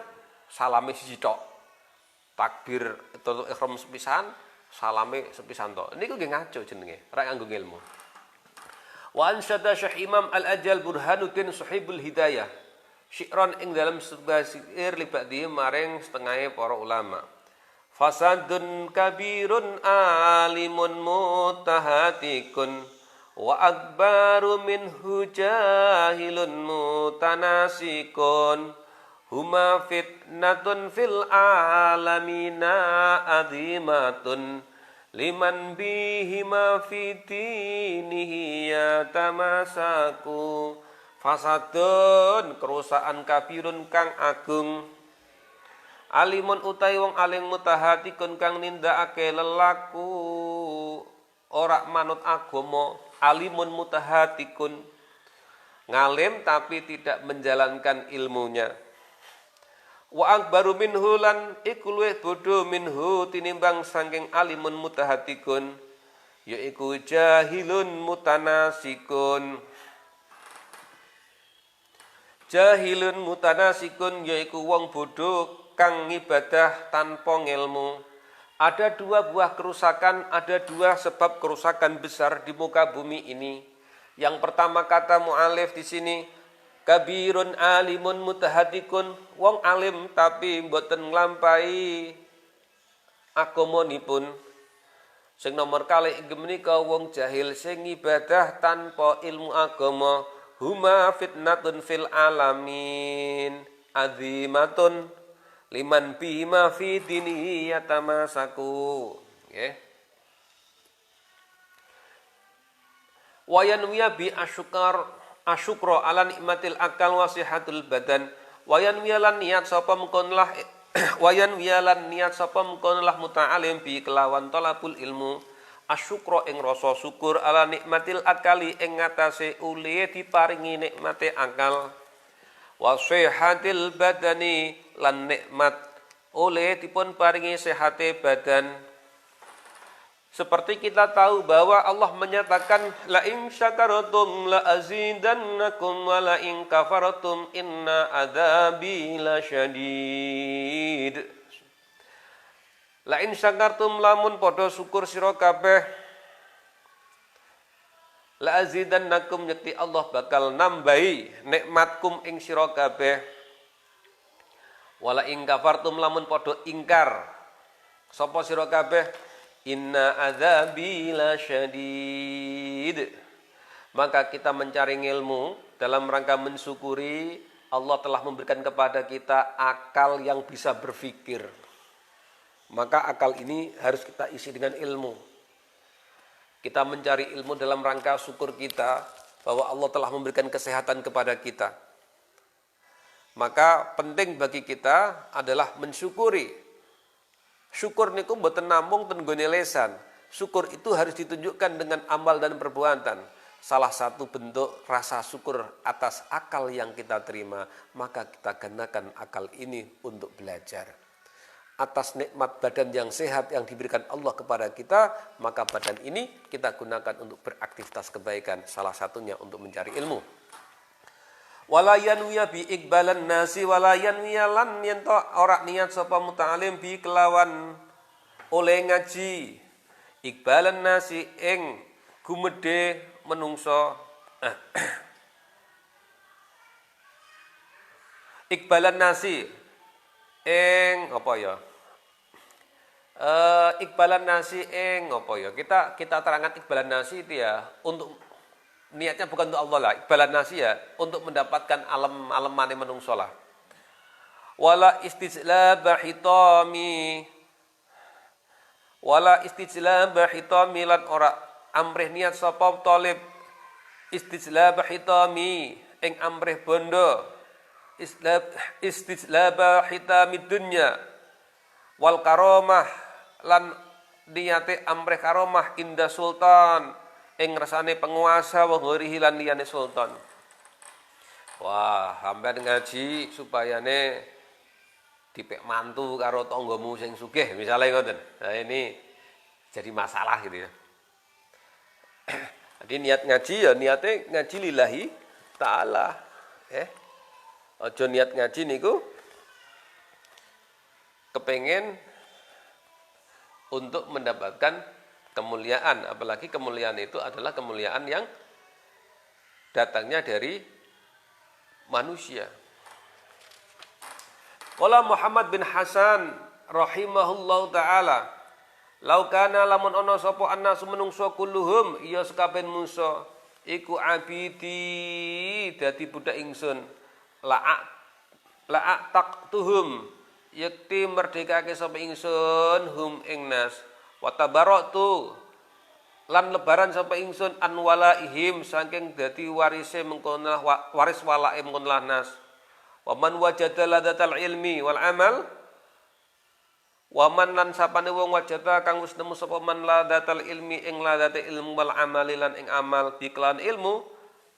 salame siji tok. Takbir atau ihram sepisan, salame sepisan tok. Niku nggih ngaco jenenge, ora nganggo ilmu. Wa ansyada Syekh Imam Al-Ajal Burhanuddin Sahibul Hidayah. Syi'ran ing dalam sebuah syair libadi maring setengahnya para ulama. Fasadun kabirun alimun mutahatikun wa akbaru minhu jahilun mutanasikun huma fitnatun fil alamina azimatun liman bihima fitinihi yatamasaku. Fasadun kerusakan kabirun kang agung, alimun utai wong aling mutahatikun kang nindakake lelaku ora manut agama. Alimun mutahatikun, ngalim tapi tidak menjalankan ilmunya. Wa akbaru minhu lan iku luwih bodho minhu tinimbang saking alimun mutahatikun yaiku jahilun mutanasikun. Jahilun mutanasikun yaiku wong bodho kang ngibadah tanpa ngilmu. Ada dua buah kerusakan, ada dua sebab kerusakan besar di muka bumi ini. Yang pertama kata mu'alif di sini, kabirun alimun mutahatikun, wong alim tapi mboten nglampahi agamanipun. Sing nomor kalih inggih menika wong jahil sing ibadah tanpa ilmu agama, huma fitnatun fil alamin azimatun liman bima fi dinihi yatamasaku. Nggih. Wa yanwiya bi asyukra ala nikmatil akal wa sihatul badan. Wa yanwiya lan niat sapa mengkonlah wayan wiyalan niat sapa mengkonlah muta'alim bi kelawan talabul ilmu asyukra ing rasa syukur ala nikmatil akali ing ngatasé uli diparingi nikmate akal. Wa sihatil badani lan nikmat oleh dipun paringi sehate badan. Seperti kita tahu bahwa Allah menyatakan la in syakartum la azidannakum wa la in kafartum inna adzabi lasyadid. La in syakartum lamun padha syukur sira kabeh la azidannakum yakti Allah bakal nambahi nikmatkum ing sira kabeh. Wala ing kafartum lamun padha ingkar sapa sira kabeh inna adzabi lasyadid. Maka kita mencari ilmu dalam rangka mensyukuri Allah telah memberikan kepada kita akal yang bisa berpikir. Maka akal ini harus kita isi dengan ilmu. Kita mencari ilmu dalam rangka syukur kita bahwa Allah telah memberikan kesehatan kepada kita. Maka penting bagi kita adalah mensyukuri. Syukur niku mboten namung ten nggone lesan. Syukur itu harus ditunjukkan dengan amal dan perbuatan. Salah satu bentuk rasa syukur atas akal yang kita terima, maka kita gunakan akal ini untuk belajar. Atas nikmat badan yang sehat yang diberikan Allah kepada kita, maka badan ini kita gunakan untuk beraktivitas kebaikan, salah satunya untuk mencari ilmu. Wala yanwiya bi iqbalan nasi wala yanwiya lan yen to ora niat sapa muta'alim bi kelawan oleh ngaji iqbalan nasi ing gumedhe menungso. Iqbalan nasi ing apa ya? Iqbalan nasi ing apa ya? Kita terangkan iqbalan nasi itu ya untuk niatnya bukan untuk Allah lah. Iqbalan nasi ya untuk mendapatkan alemane menungso lah. Wala istijlaba hitami lan ora amrih niat sapa talib istijlaba hitami ing amrih bondo istijlaba hitami dunya wal karomah lan niate amrih karomah inda sultan ing rasane penguasa wa ghirihi lan liyane sultan. Wah, sampean ngaji supayane dipek mantu karo tanggamu sing sugih misalnya ngoten. Nah ini jadi masalah gitu ya. Jadi niat ngaji ya niate ngaji lillahi taala. Aja niat ngaji niku kepengen untuk mendapatkan kemuliaan, apalagi kemuliaan itu adalah kemuliaan yang datangnya dari manusia. Qala Muhammad bin Hasan rahimahullahu taala, "Lau kana lamun ana sapa annasu menungso kulluhum ya sekaben manusa iku abidi dadi budak ingsun, la'a taqtuhum yakti merdekake sapa ingsun hum ing nas wa tabaratu lan lebaran sapa ingsun an walaihim saking dadi warise mengkono waris walae mengkono nas wa man wajada ladatal ilmi wal amal wa man lan sapane wong wajada kang wis nemu sapa man ladatal ilmi ing ladate ilmu wal amali lan ing amal biklan ilmu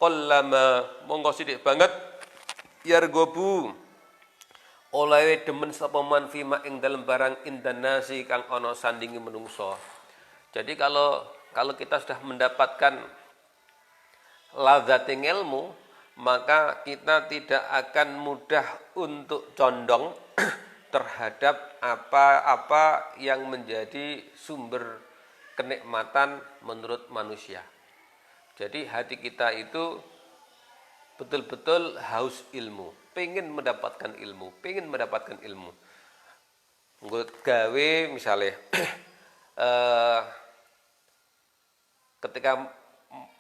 qallama monggo sithik banget yargobu oleh demen sapa man fima ing dalem barang indanasi kang ana sandingi menungso. Jadi kalau kita sudah mendapatkan ladzat ilmu, maka kita tidak akan mudah untuk condong terhadap apa-apa yang menjadi sumber kenikmatan menurut manusia. Jadi hati kita itu betul-betul haus ilmu, pengen mendapatkan ilmu, gawe misalnya ketika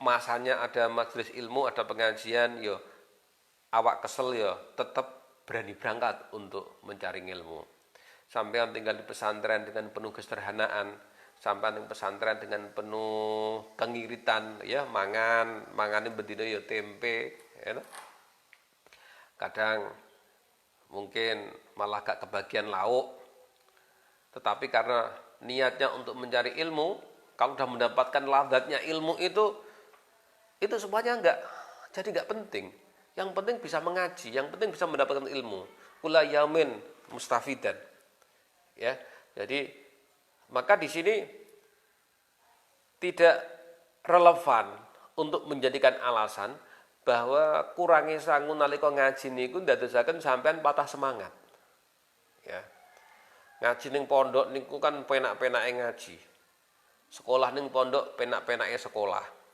masanya ada majelis ilmu, ada pengajian, yo awak kesel yo tetap berani berangkat untuk mencari ilmu. Sampai tinggal di pesantren dengan penuh kesederhanaan, sampai di pesantren dengan penuh kengiritan, ya mangan bendino yo tempe, ya. Kadang mungkin malah gak kebagian lauk, tetapi karena niatnya untuk mencari ilmu, kalau sudah mendapatkan ladzatnya ilmu itu semuanya enggak penting. Yang penting bisa mengaji, yang penting bisa mendapatkan ilmu. Kula yamin mustafidan. Ya. Jadi maka di sini tidak relevan untuk menjadikan alasan bahwa kurangi sangu nalika ngaji niku ndadosaken sampean patah semangat. Ya. Ngaji ning pondok niku kan penak-penake ngaji. Sekolah ning pondok penak-penake sekolah.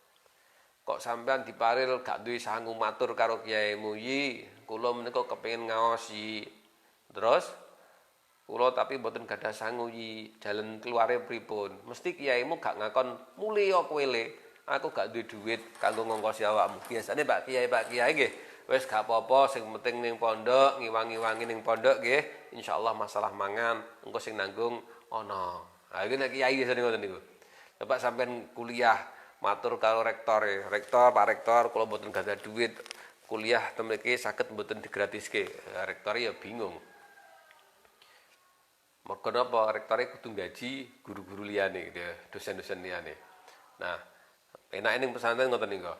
Kok sampean diparil gak duwe sangu matur karo kiaimu, "Yi, kula menika kepengin ngaosi." Terus kula tapi mboten gadah sangu, Yi. Jalan keluare pripun? Mesti kiaimu gak ngakon, "Mulya kowe le, aku gak duwe duit kanggo ngongkosi awakmu." Biasane Pak Kiai nggih, wis gak apa-apa, sing penting ning pondok, ngiwangi-wangi ning pondok nggih, insyaallah masalah mangan engko sing nanggung ana. Ha iki nek kiai biasane ngoten niku. Bapak sampean kuliah matur karo rektor, Pak rektor, kula mboten gadah duit kuliah ten mriki saged mboten digratiske. Rektor ya bingung. Mergo napa rektore kudu gaji guru-guru liyane, dosen-dosen liyane. Nah, enake ning pesantren ngoten niku.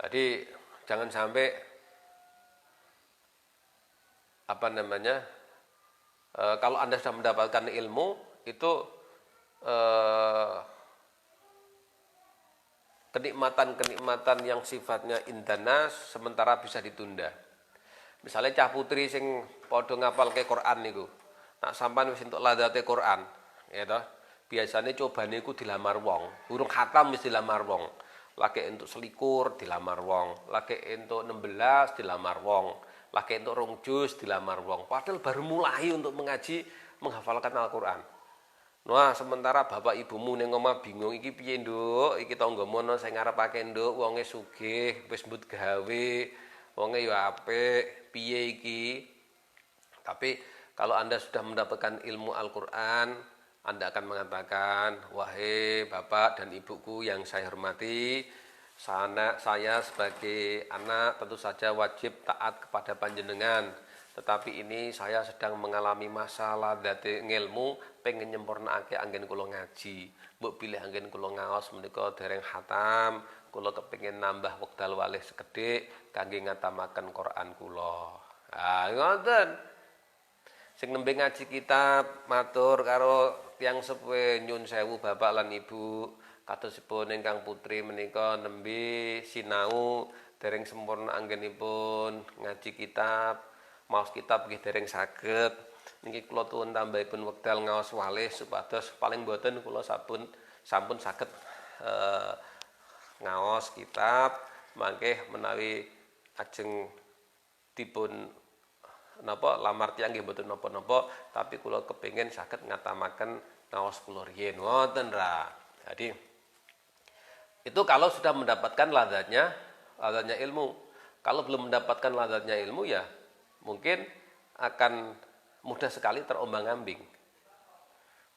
Jadi jangan sampai kalau Anda sudah mendapatkan ilmu itu kenikmatan-kenikmatan yang sifatnya indanas sementara bisa ditunda. Misalnya cah putri sing padha ngapalke Quran niku. Nak sampean wis entuk ladzate Quran, ya toh. Biasane cobane iku dilamar wong. Urung khatam wis dilamar wong. Lagi entuk selikur dilamar wong, lagi entuk 16 dilamar wong, lagi entuk 2 juz dilamar wong. Padahal baru mulai untuk mengaji menghafalkan Al-Qur'an. Nah, sementara bapak ibumu ning omah bingung iki piye, Nduk? Iki tanggamu ana sing ngarepake, Nduk, wonge sugih, wis mbut gawe, wonge ya apik, piye iki? Tapi kalau Anda sudah mendapatkan ilmu Al-Qur'an, Anda akan mengatakan, "Wahai bapak dan ibuku yang saya hormati, saya sebagai anak tentu saja wajib taat kepada panjenengan. Tetapi ini saya sedang mengalami masalah dadi ngilmu, pengen nyempurnakake anggen kula ngaji. Mbok pilih anggen kula ngaos menika dereng khatam, kula kepengin nambah wekdal walih sekedhik kangge ngatamaken Quran kula." Ah, ngoten. Sing nembe ngaji kitab matur karo tiyang sepuh nyun sewu bapak lan ibu, kadosipun ingkang putri menika nembe sinau dereng sempurna anggenipun ngaji kitab. Maos kitab nggih dereng saged. Niki kula tuwun tambahipun wekdal ngaos walih supados paling boten kula sampun saged ngaos kitab mangke menawi ajeng dipun lamar tiyang nggih mboten napa-napa, tapi kula kepengin saged ngatamaken ngaos kula riyin. Wonten ra. Jadi itu kalau sudah mendapatkan ladzatnya ilmu. Kalau belum mendapatkan ladzatnya ilmu ya mungkin akan mudah sekali terombang-ambing.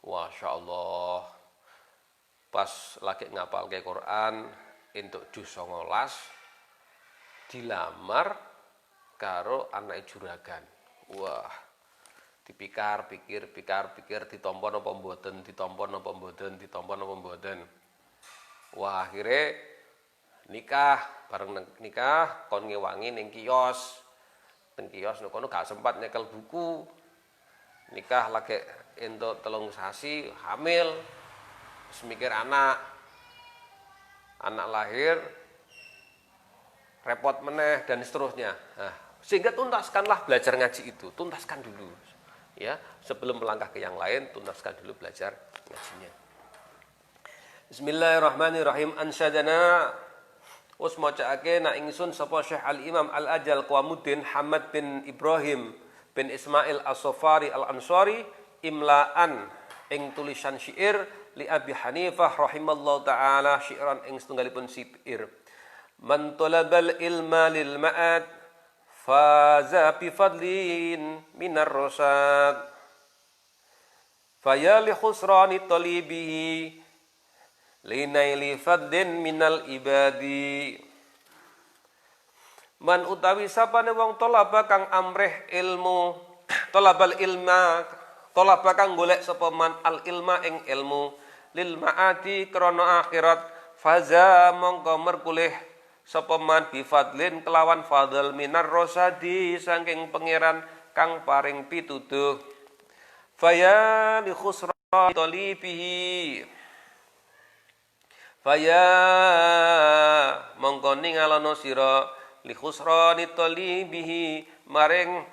Masya Allah, pas lagi ngapal ke Quran entuk juz 19 dilamar karo anak juragan. Wah, dipikir-pikir ditampa napa mboten, Wah, akhirnya nikah, bareng nikah kon ngewangi ning kios. teng kios kono gak sempat nyekel buku. Nikah lagi entuk 3 sasi, hamil. Terus mikir anak lahir, repot meneh dan seterusnya. Nah, sehingga tuntaskanlah belajar ngaji itu, tuntaskan dulu. Ya, sebelum melangkah ke yang lain, tuntaskan dulu belajar ngajinya. Bismillahirrahmanirrahim. Ansyadana us macaake na ingsun sapa Syekh Al-Imam Al-Ajal Qawamuddin Hamad bin Ibrahim bin Ismail As-Safari Al-Ansari imlaan ing tulisan syair li Abi Hanifah rahimallahu taala syi'ran ing setunggalipun syair. Man talabal ilma lil ma'ad faza bi fadlin minar rasad faya li khusrani talibihi linaili fadlin minal ibadi. Man utawi sapane wong talaba kang amrih ilmu talabal ilma talaba kang golek sapa man al ilma ing ilmu lil ma'ati krana akhirat faza mongko merkulih sapa man bi fadlin kelawan fadl minar rosadi saking pangeran kang paring pituduh. Faya li khusrani talibihi faya mongko ningalono sira li khusrani talibihi maring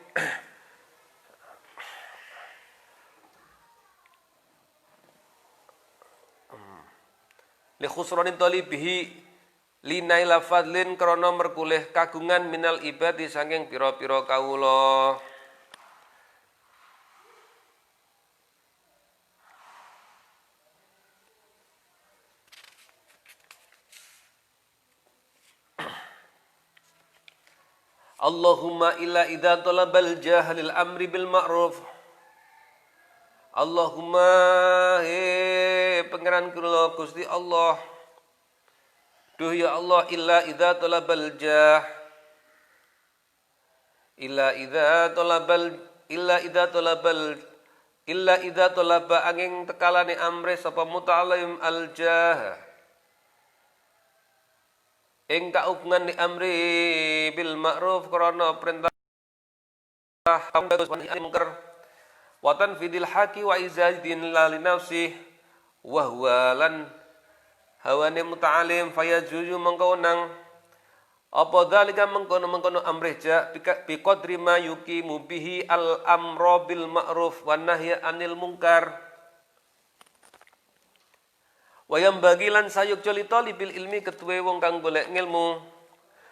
li khusrani talibihi linaila fadlin krana merkulih kagungan minal ibadi saking pira-pira kawula. Allahumma illa idza talabal jahlil amri bil ma'ruf. Allahumma pangeran kula Gusti Allah. Duh ya Allah illa idza talabal jah. Illa idza talaba angin tekalane amri sapa muta'allim al jah. Ing kaupungan di amri bil ma'ruf krana perintah bagus mungkar watan fidil haqi wa izadin lali nafsi wa huwa lan hawane muta'alim fayajuju mengkonang apa dalika mengkono amri ja bi qadri ma yuqimu bihi al amra bil ma'ruf wan nahya anil munkar. Wayam bagilan sayuk joli talibil ilmi ketuwe wong kang golek ngilmu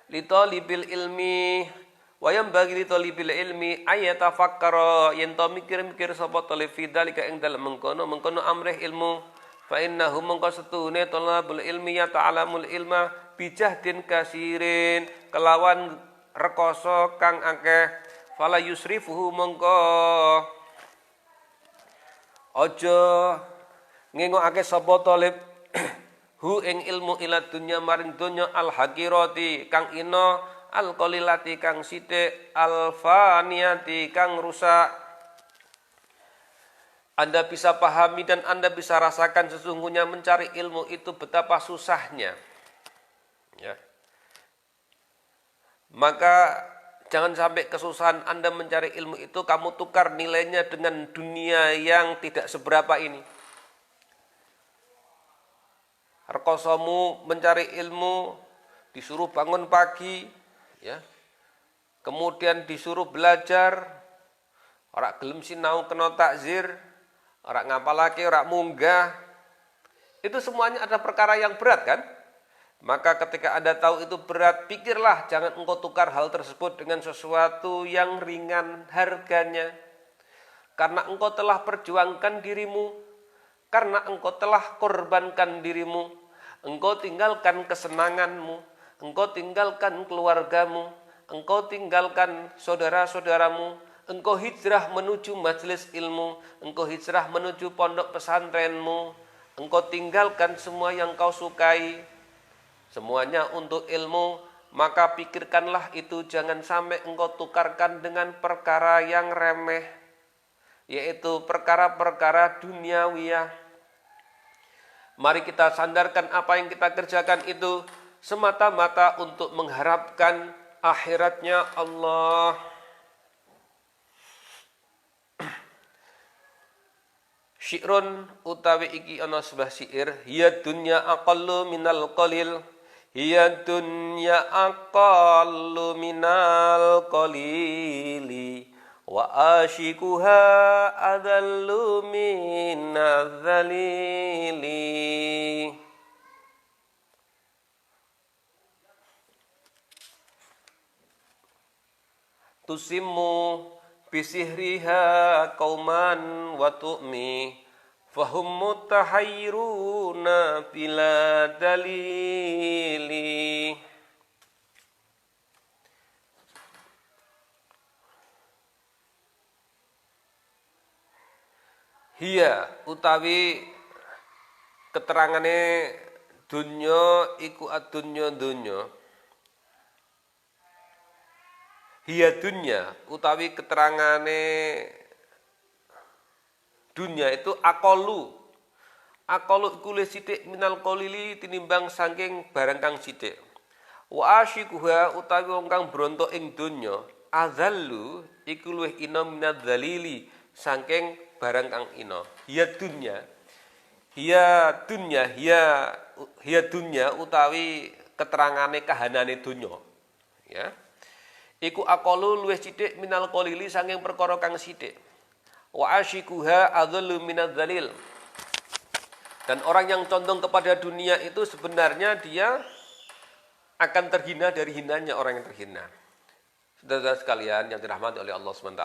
li talibil ilmi wayam bagi li talibil ilmi ayatafakkara yen to mikir-mikir sapa talib fidzalika ing dalem mengkono amrih ilmu fa innahu mongko setune talabul ilmi ya ta'alamul ilma bijahdin kasirin kelawan rekoso kang akeh fala yusrifuhu mongko aja ngengokake sapa talib hu ing ilmu ila dunya maring donya al hakirati kang ina al qalilati kang sithik al faniyati kang rusak. Anda bisa pahami dan Anda bisa rasakan sesungguhnya mencari ilmu itu betapa susahnya. Ya. Maka jangan sampai kesusahan Anda mencari ilmu itu kamu tukar nilainya dengan dunia yang tidak seberapa ini. Rekosomu mencari ilmu disuruh bangun pagi ya. Kemudian disuruh belajar ora gelem sinau kena takzir, ora ngapalake, ora munggah. Itu semuanya ada perkara yang berat kan? Maka ketika Anda tahu itu berat, pikirlah jangan engkau tukar hal tersebut dengan sesuatu yang ringan harganya. Karena engkau telah perjuangkan dirimu, karena engkau telah korbankan dirimu, engkau tinggalkan kesenanganmu, engkau tinggalkan keluargamu, engkau tinggalkan saudara-saudaramu, engkau hijrah menuju majelis ilmu, engkau hijrah menuju pondok pesantrenmu, engkau tinggalkan semua yang kau sukai, semuanya untuk ilmu, maka pikirkanlah itu jangan sampai engkau tukarkan dengan perkara yang remeh, yaitu perkara-perkara duniawiyah. Mari kita sandarkan apa yang kita kerjakan itu semata-mata untuk mengharapkan akhiratnya Allah. Syi'run utawi iki ana sebuah syair, hiya dunya aqallu minal qalil, hiya dunya aqallu minal qalili, wa asyikuha adallu minadh dhalili. Tusimmu bisihriha qauman wa tu'mi fahum mutahayyiruna bila dalili. Hiya utawi keterangane dunya iku adunya dunya. Hiya dunya utawi keterangane dunya itu aqallu. Aqallu iku luwih sithik minal qalili tinimbang saking barang kang sithik. Wa asyikuha utawi wong kang bronto ing dunya, azallu iku luwih ina minadz dzalili saking barang kang ina. Hiya dunya. Hiya dunya, hiya dunya utawi keterangane kahanane dunya. Ya. Iku aqallu luwih sithik minal qalili saking perkara kang sithik. Wa asyikuha adzallu minadz dzalil. Dan orang yang condong kepada dunia itu sebenarnya dia akan terhina dari hinanya orang yang terhina. Saudara sekalian yang dirahmati oleh Allah SWT,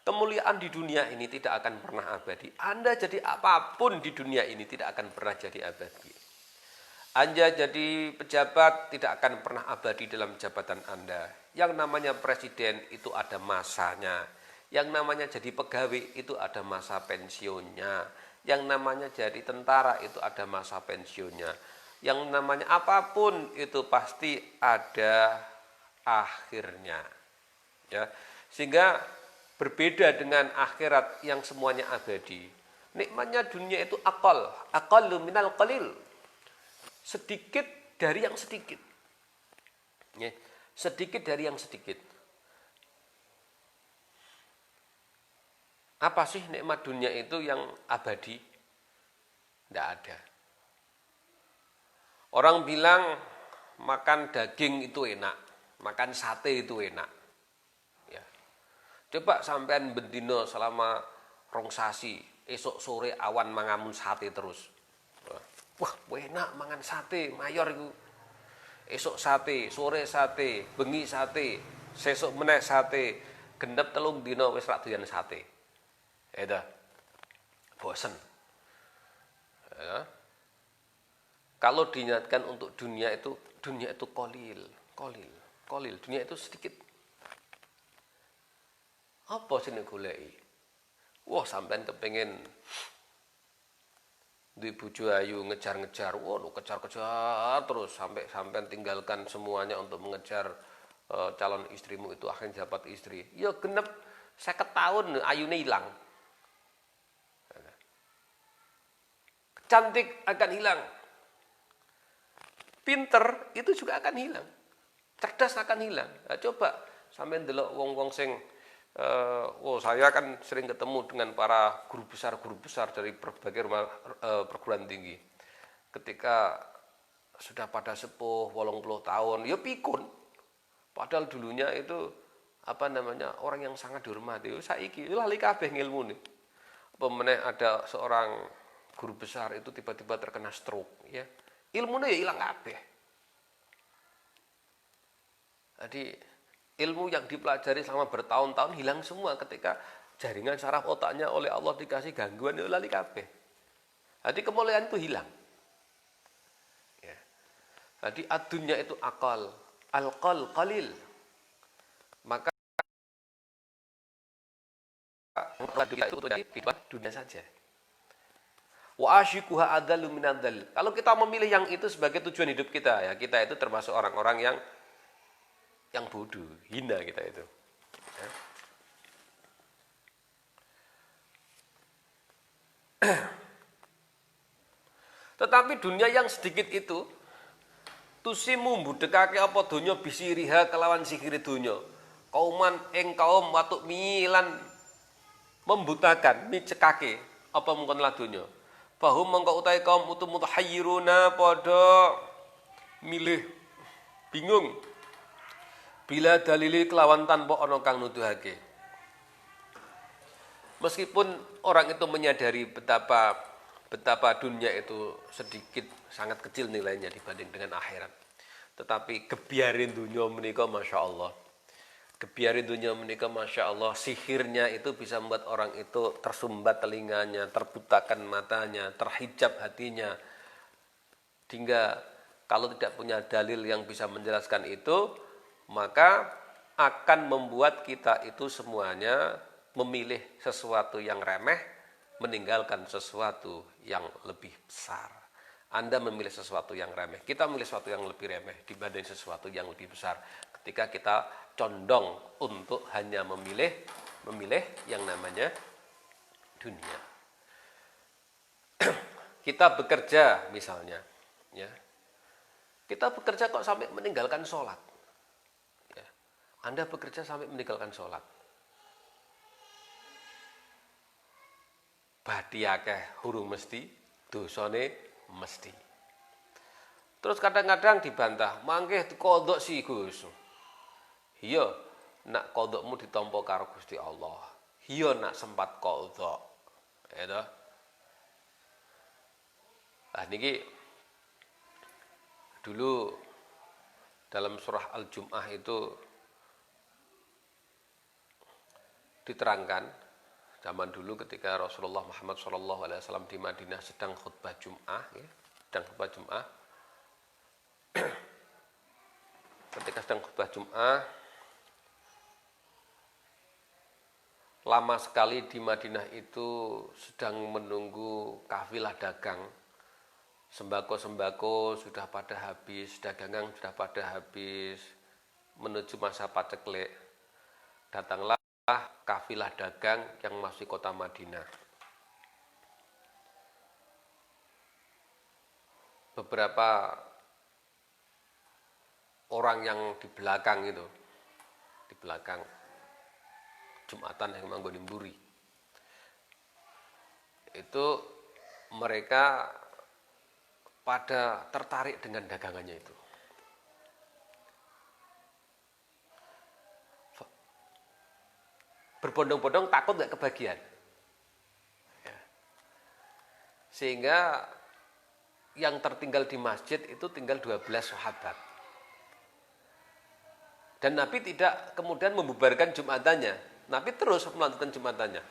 kemuliaan di dunia ini tidak akan pernah abadi. Anda jadi apapun di dunia ini tidak akan pernah jadi abadi. Anda jadi pejabat tidak akan pernah abadi dalam jabatan Anda. Yang namanya presiden itu ada masanya. Yang namanya jadi pegawai itu ada masa pensiunnya. Yang namanya jadi tentara itu ada masa pensiunnya. Yang namanya apapun itu pasti ada akhirnya. Ya. Sehingga berbeda dengan akhirat yang semuanya abadi. Nikmatnya dunia itu aqallu minal qalil. Sedikit dari yang sedikit. Ya. Sedikit dari yang sedikit. Apa sih nikmat dunia itu yang abadi? Tidak ada. Orang bilang makan daging itu enak, makan sate itu enak. Ya. Coba sampean bendino selama rong sasi, esok sore awan mangamun sate terus. Wah, enak mangan sate, mayor itu. Esok sate, sore sate, bengi sate, sesuk meneh sate, gendep telung dina wis rak doyan sate. Itu bosen. Ya. Kalau diniatkan untuk dunia itu kolil. Dunia itu sedikit. Apa sih nek goleki? Wah, sampean kepengin duwe bojo ayu ngejar-ngejar, kejar-kejar terus sampai sampean tinggalkan semuanya untuk mengejar calon istrimu itu akhirnya dapat istri. Ya genep 50 tahun ayune hilang. Cantik akan hilang. Pinter itu juga akan hilang. Cerdas akan hilang. Nah, coba sampean delok wong-wong sing saya kan sering ketemu dengan para guru besar dari berbagai rumah perguruan tinggi. Ketika sudah pada sepuh 80 tahun, ya pikun. Padahal dulunya itu orang yang sangat dihormati. Saiki lali kabeh ngilmune. Apa meneh ada seorang guru besar itu tiba-tiba terkena stroke, ya. Ilmunya ya hilang kabeh. Jadi ilmu yang dipelajari selama bertahun-tahun hilang semua ketika jaringan saraf otaknya oleh Allah dikasih gangguan itu lali kabeh. Jadi kemuliaan itu hilang. Ya. Jadi adunya itu akal, qalil. Maka dunia itu dunia saja. Wa asyikuha adallu minadzal. Kalau kita memilih yang itu sebagai tujuan hidup kita, ya kita itu termasuk orang-orang yang bodoh, hina kita itu. Ya. Tetapi dunia yang sedikit itu tusimu mbudekake apa donya bisiriha kelawan sihir donya. Kauman ing kaum watuk milan membutakan micekake apa mungkon ladonya. Bahum mongko utahe kaum utu mutahayyiruna padha milih bingung bila dalili kelawan tanpa ana kang nuduhake. Meskipun orang itu menyadari betapa dunia itu sedikit sangat kecil nilainya dibanding dengan akhirat. Tetapi gebiarin dunia menika Masya Allah. Gebiarin dunia menika Masya Allah. Sihirnya itu bisa membuat orang itu tersumbat telinganya, terbutakan matanya, terhijab hatinya. Hingga kalau tidak punya dalil yang bisa menjelaskan itu, maka akan membuat kita itu semuanya memilih sesuatu yang remeh, meninggalkan sesuatu yang lebih besar. Anda memilih sesuatu yang remeh, kita memilih sesuatu yang lebih remeh dibanding sesuatu yang lebih besar. Ketika kita condong untuk hanya memilih yang namanya dunia. Kita bekerja misalnya, ya. Kita bekerja kok sampai meninggalkan sholat. Ya. Anda bekerja sampai meninggalkan sholat. Badhi akeh hurung mesti, dosane mesti. Terus kadang-kadang dibantah, mangke dikodok sih Gus. Iya, nak kodokmu ditampa karo Gusti Allah. Iya nak sempat kodok. Ya. Nah niki dulu dalam surah Al-Jum'ah itu diterangkan. Zaman dulu ketika Rasulullah Muhammad SAW di Madinah sedang khutbah Jum'ah, ya, sedang khutbah Jum'ah. Ketika sedang khutbah Jum'ah, lama sekali di Madinah itu sedang menunggu kafilah dagang. Sembako-sembako sudah pada habis, dagangan sudah pada habis, menuju masa paceklik. Datanglah kafilah dagang yang masuk kota Madinah. Beberapa orang yang di belakang itu, di belakang Jumatan yang manggon Mburi, itu mereka pada tertarik dengan dagangannya itu. Berbondong-bondong takut nggak kebagian, ya. Sehingga yang tertinggal di masjid itu tinggal 12 sahabat. Dan Nabi tidak kemudian membubarkan Jumatannya, Nabi terus melanjutkan Jumatannya.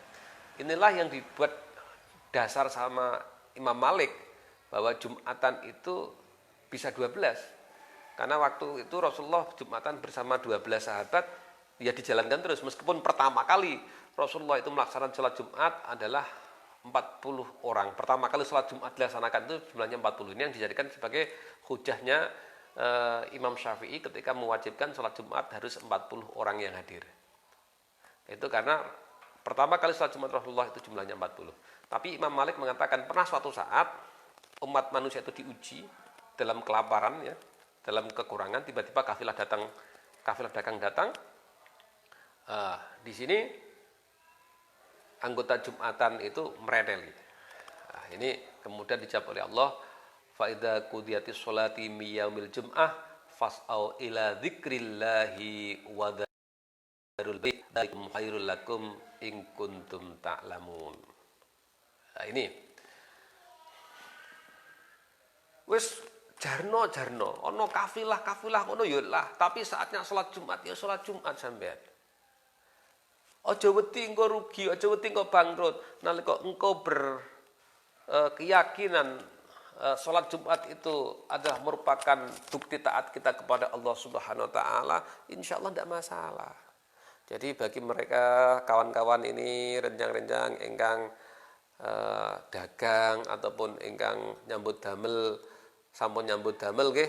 Inilah yang dibuat dasar sama Imam Malik bahwa Jumatan itu bisa 12. Karena waktu itu Rasulullah Jumatan bersama 12 sahabat, ya dijalankan terus. Meskipun pertama kali Rasulullah itu melaksanakan sholat Jumat adalah 40 orang. Pertama kali sholat Jumat dilaksanakan itu jumlahnya 40. Ini yang dijadikan sebagai hujahnya Imam Syafi'i ketika mewajibkan sholat Jumat harus 40 orang yang hadir. Itu karena pertama kali sholat Jumat Rasulullah itu jumlahnya 40. Tapi Imam Malik mengatakan pernah suatu saat umat manusia itu diuji dalam kelaparan, ya, dalam kekurangan, tiba-tiba kafilah dagang datang. Di sini anggota Jumatan itu mereteli. Nah, ini kemudian dijawab oleh Allah, fa idza qudiyatis sholati mi yaumil jum'ah fas'au ila dzikrillahi wa dzarul bai' dzalikum khairul lakum in kuntum ta'lamun. Nah, ini wis jarno ana kafilah ngono ya lah, tapi saatnya salat Jumat ya salat Jumat sampean. Aja wedi engko rugi, aja wedi engko bangkrut. Nalika engkau berkeyakinan salat Jumat itu adalah merupakan bukti taat kita kepada Allah Subhanahu wa taala, insyaallah tidak masalah. Jadi bagi mereka kawan-kawan ini renjang-renjang ingkang dagang ataupun ingkang nyambut damel, sampun nyambut damel nggih,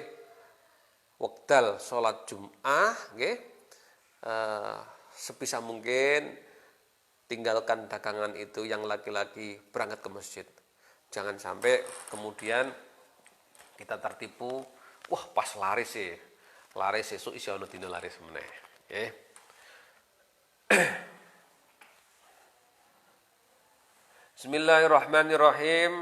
wekdal salat Jumat nggih, sebisa mungkin tinggalkan dagangan itu, yang laki-laki berangkat ke masjid. Jangan sampai kemudian kita tertipu, wah pas laris sesuk isi ana dina laris meneh, nggih. Bismillahirrahmanirrahim.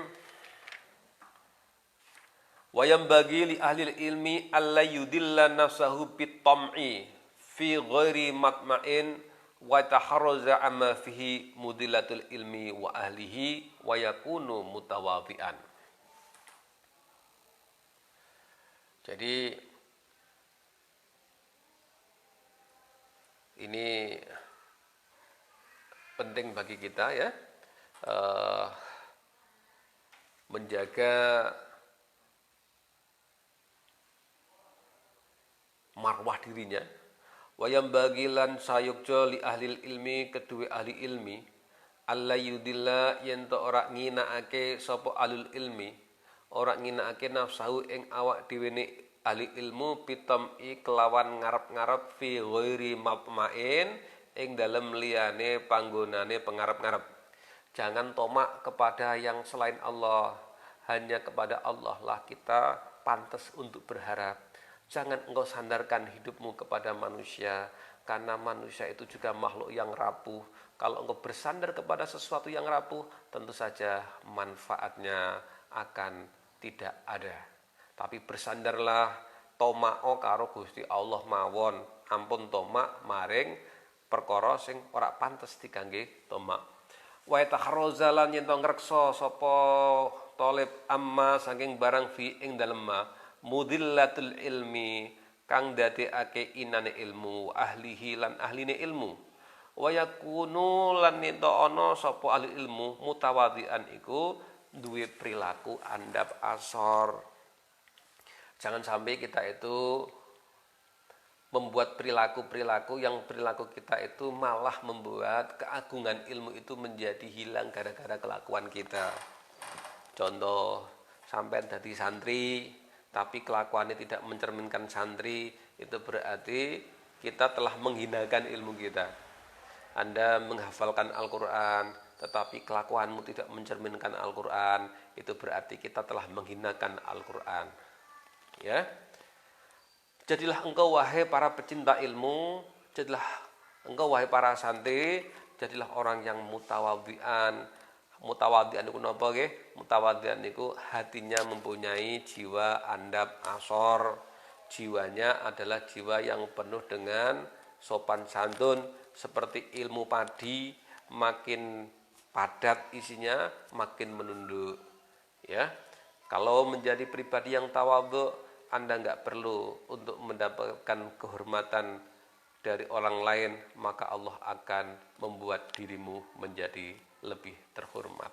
Wa yanbaghi li ahli ilmi alla yudilla nafsahu bit-tam'i fi ghairi matma'in wa taharraza amma fihi mudillatul ilmi wa ahlihi wa yakunu mutawadhi'an. Jadi ini penting bagi kita ya, menjaga marwah dirinya. Wayam bagilan sayukjo li ahli ilmi kedua ahli ilmi alla yudilla yen to ora nginaake sapa alul ilmi, ora nginaake nafsu ing awak dhewe ne ahli ilmu pitami kelawan ngarep-ngarep fi ghairi matmain ing dalem liyane panggonane pengarep-ngarep. Jangan tomak kepada yang selain Allah, hanya kepada Allah lah kita pantas untuk berharap. Jangan engkau sandarkan hidupmu kepada manusia, karena manusia itu juga makhluk yang rapuh. Kalau engkau bersandar kepada sesuatu yang rapuh, tentu saja manfaatnya akan tidak ada. Tapi bersandarlah toma'o karo Gusti Allah mawon, ampun tomak maring perkara sing ora pantes dikangge tomak. Wa taharrazalan yen to ngreksa sapa talib amma saking barang fi ing dalem ma mudillatul ilmi kang dadekake inane ilmu ahlihi lan ahline ilmu wa yakunu lan ento ana sapa ahli ilmu mutawadhian iku duwe perilaku andap asor. Jangan sampai kita itu membuat perilaku-perilaku yang perilaku kita itu malah membuat keagungan ilmu itu menjadi hilang gara-gara kelakuan kita. Contoh, sampai jadi santri tapi kelakuannya tidak mencerminkan santri, itu berarti kita telah menghinakan ilmu kita. Anda menghafalkan Al-Quran tetapi kelakuanmu tidak mencerminkan Al-Quran, itu berarti kita telah menghinakan Al-Quran. Ya, jadilah engkau wahai para pecinta ilmu, jadilah engkau wahai para santri, jadilah orang yang mutawadhian. Mutawadhian itu napa nggih? Mutawadhian itu hatinya mempunyai jiwa andap asor. Jiwanya adalah jiwa yang penuh dengan sopan santun, seperti ilmu padi, makin padat isinya makin menunduk. Ya. Kalau menjadi pribadi yang tawadhu, Anda enggak perlu untuk mendapatkan kehormatan dari orang lain, maka Allah akan membuat dirimu menjadi lebih terhormat.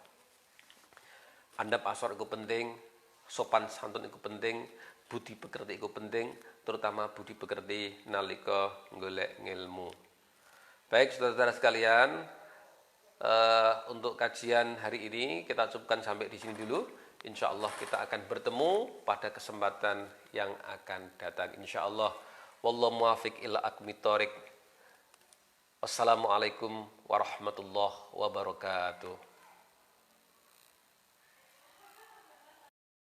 Andap asor itu penting, sopan santun itu penting, budi pekerti itu penting, terutama budi pekerti nalika golek ngilmu. Baik saudara-saudara sekalian, untuk kajian hari ini kita cukupkan sampai di sini dulu. Insya Allah kita akan bertemu pada kesempatan yang akan datang. Insya Allah. Wallahu muwafiq ila aqwamit thoriq. Wassalamualaikum warahmatullahi wabarakatuh.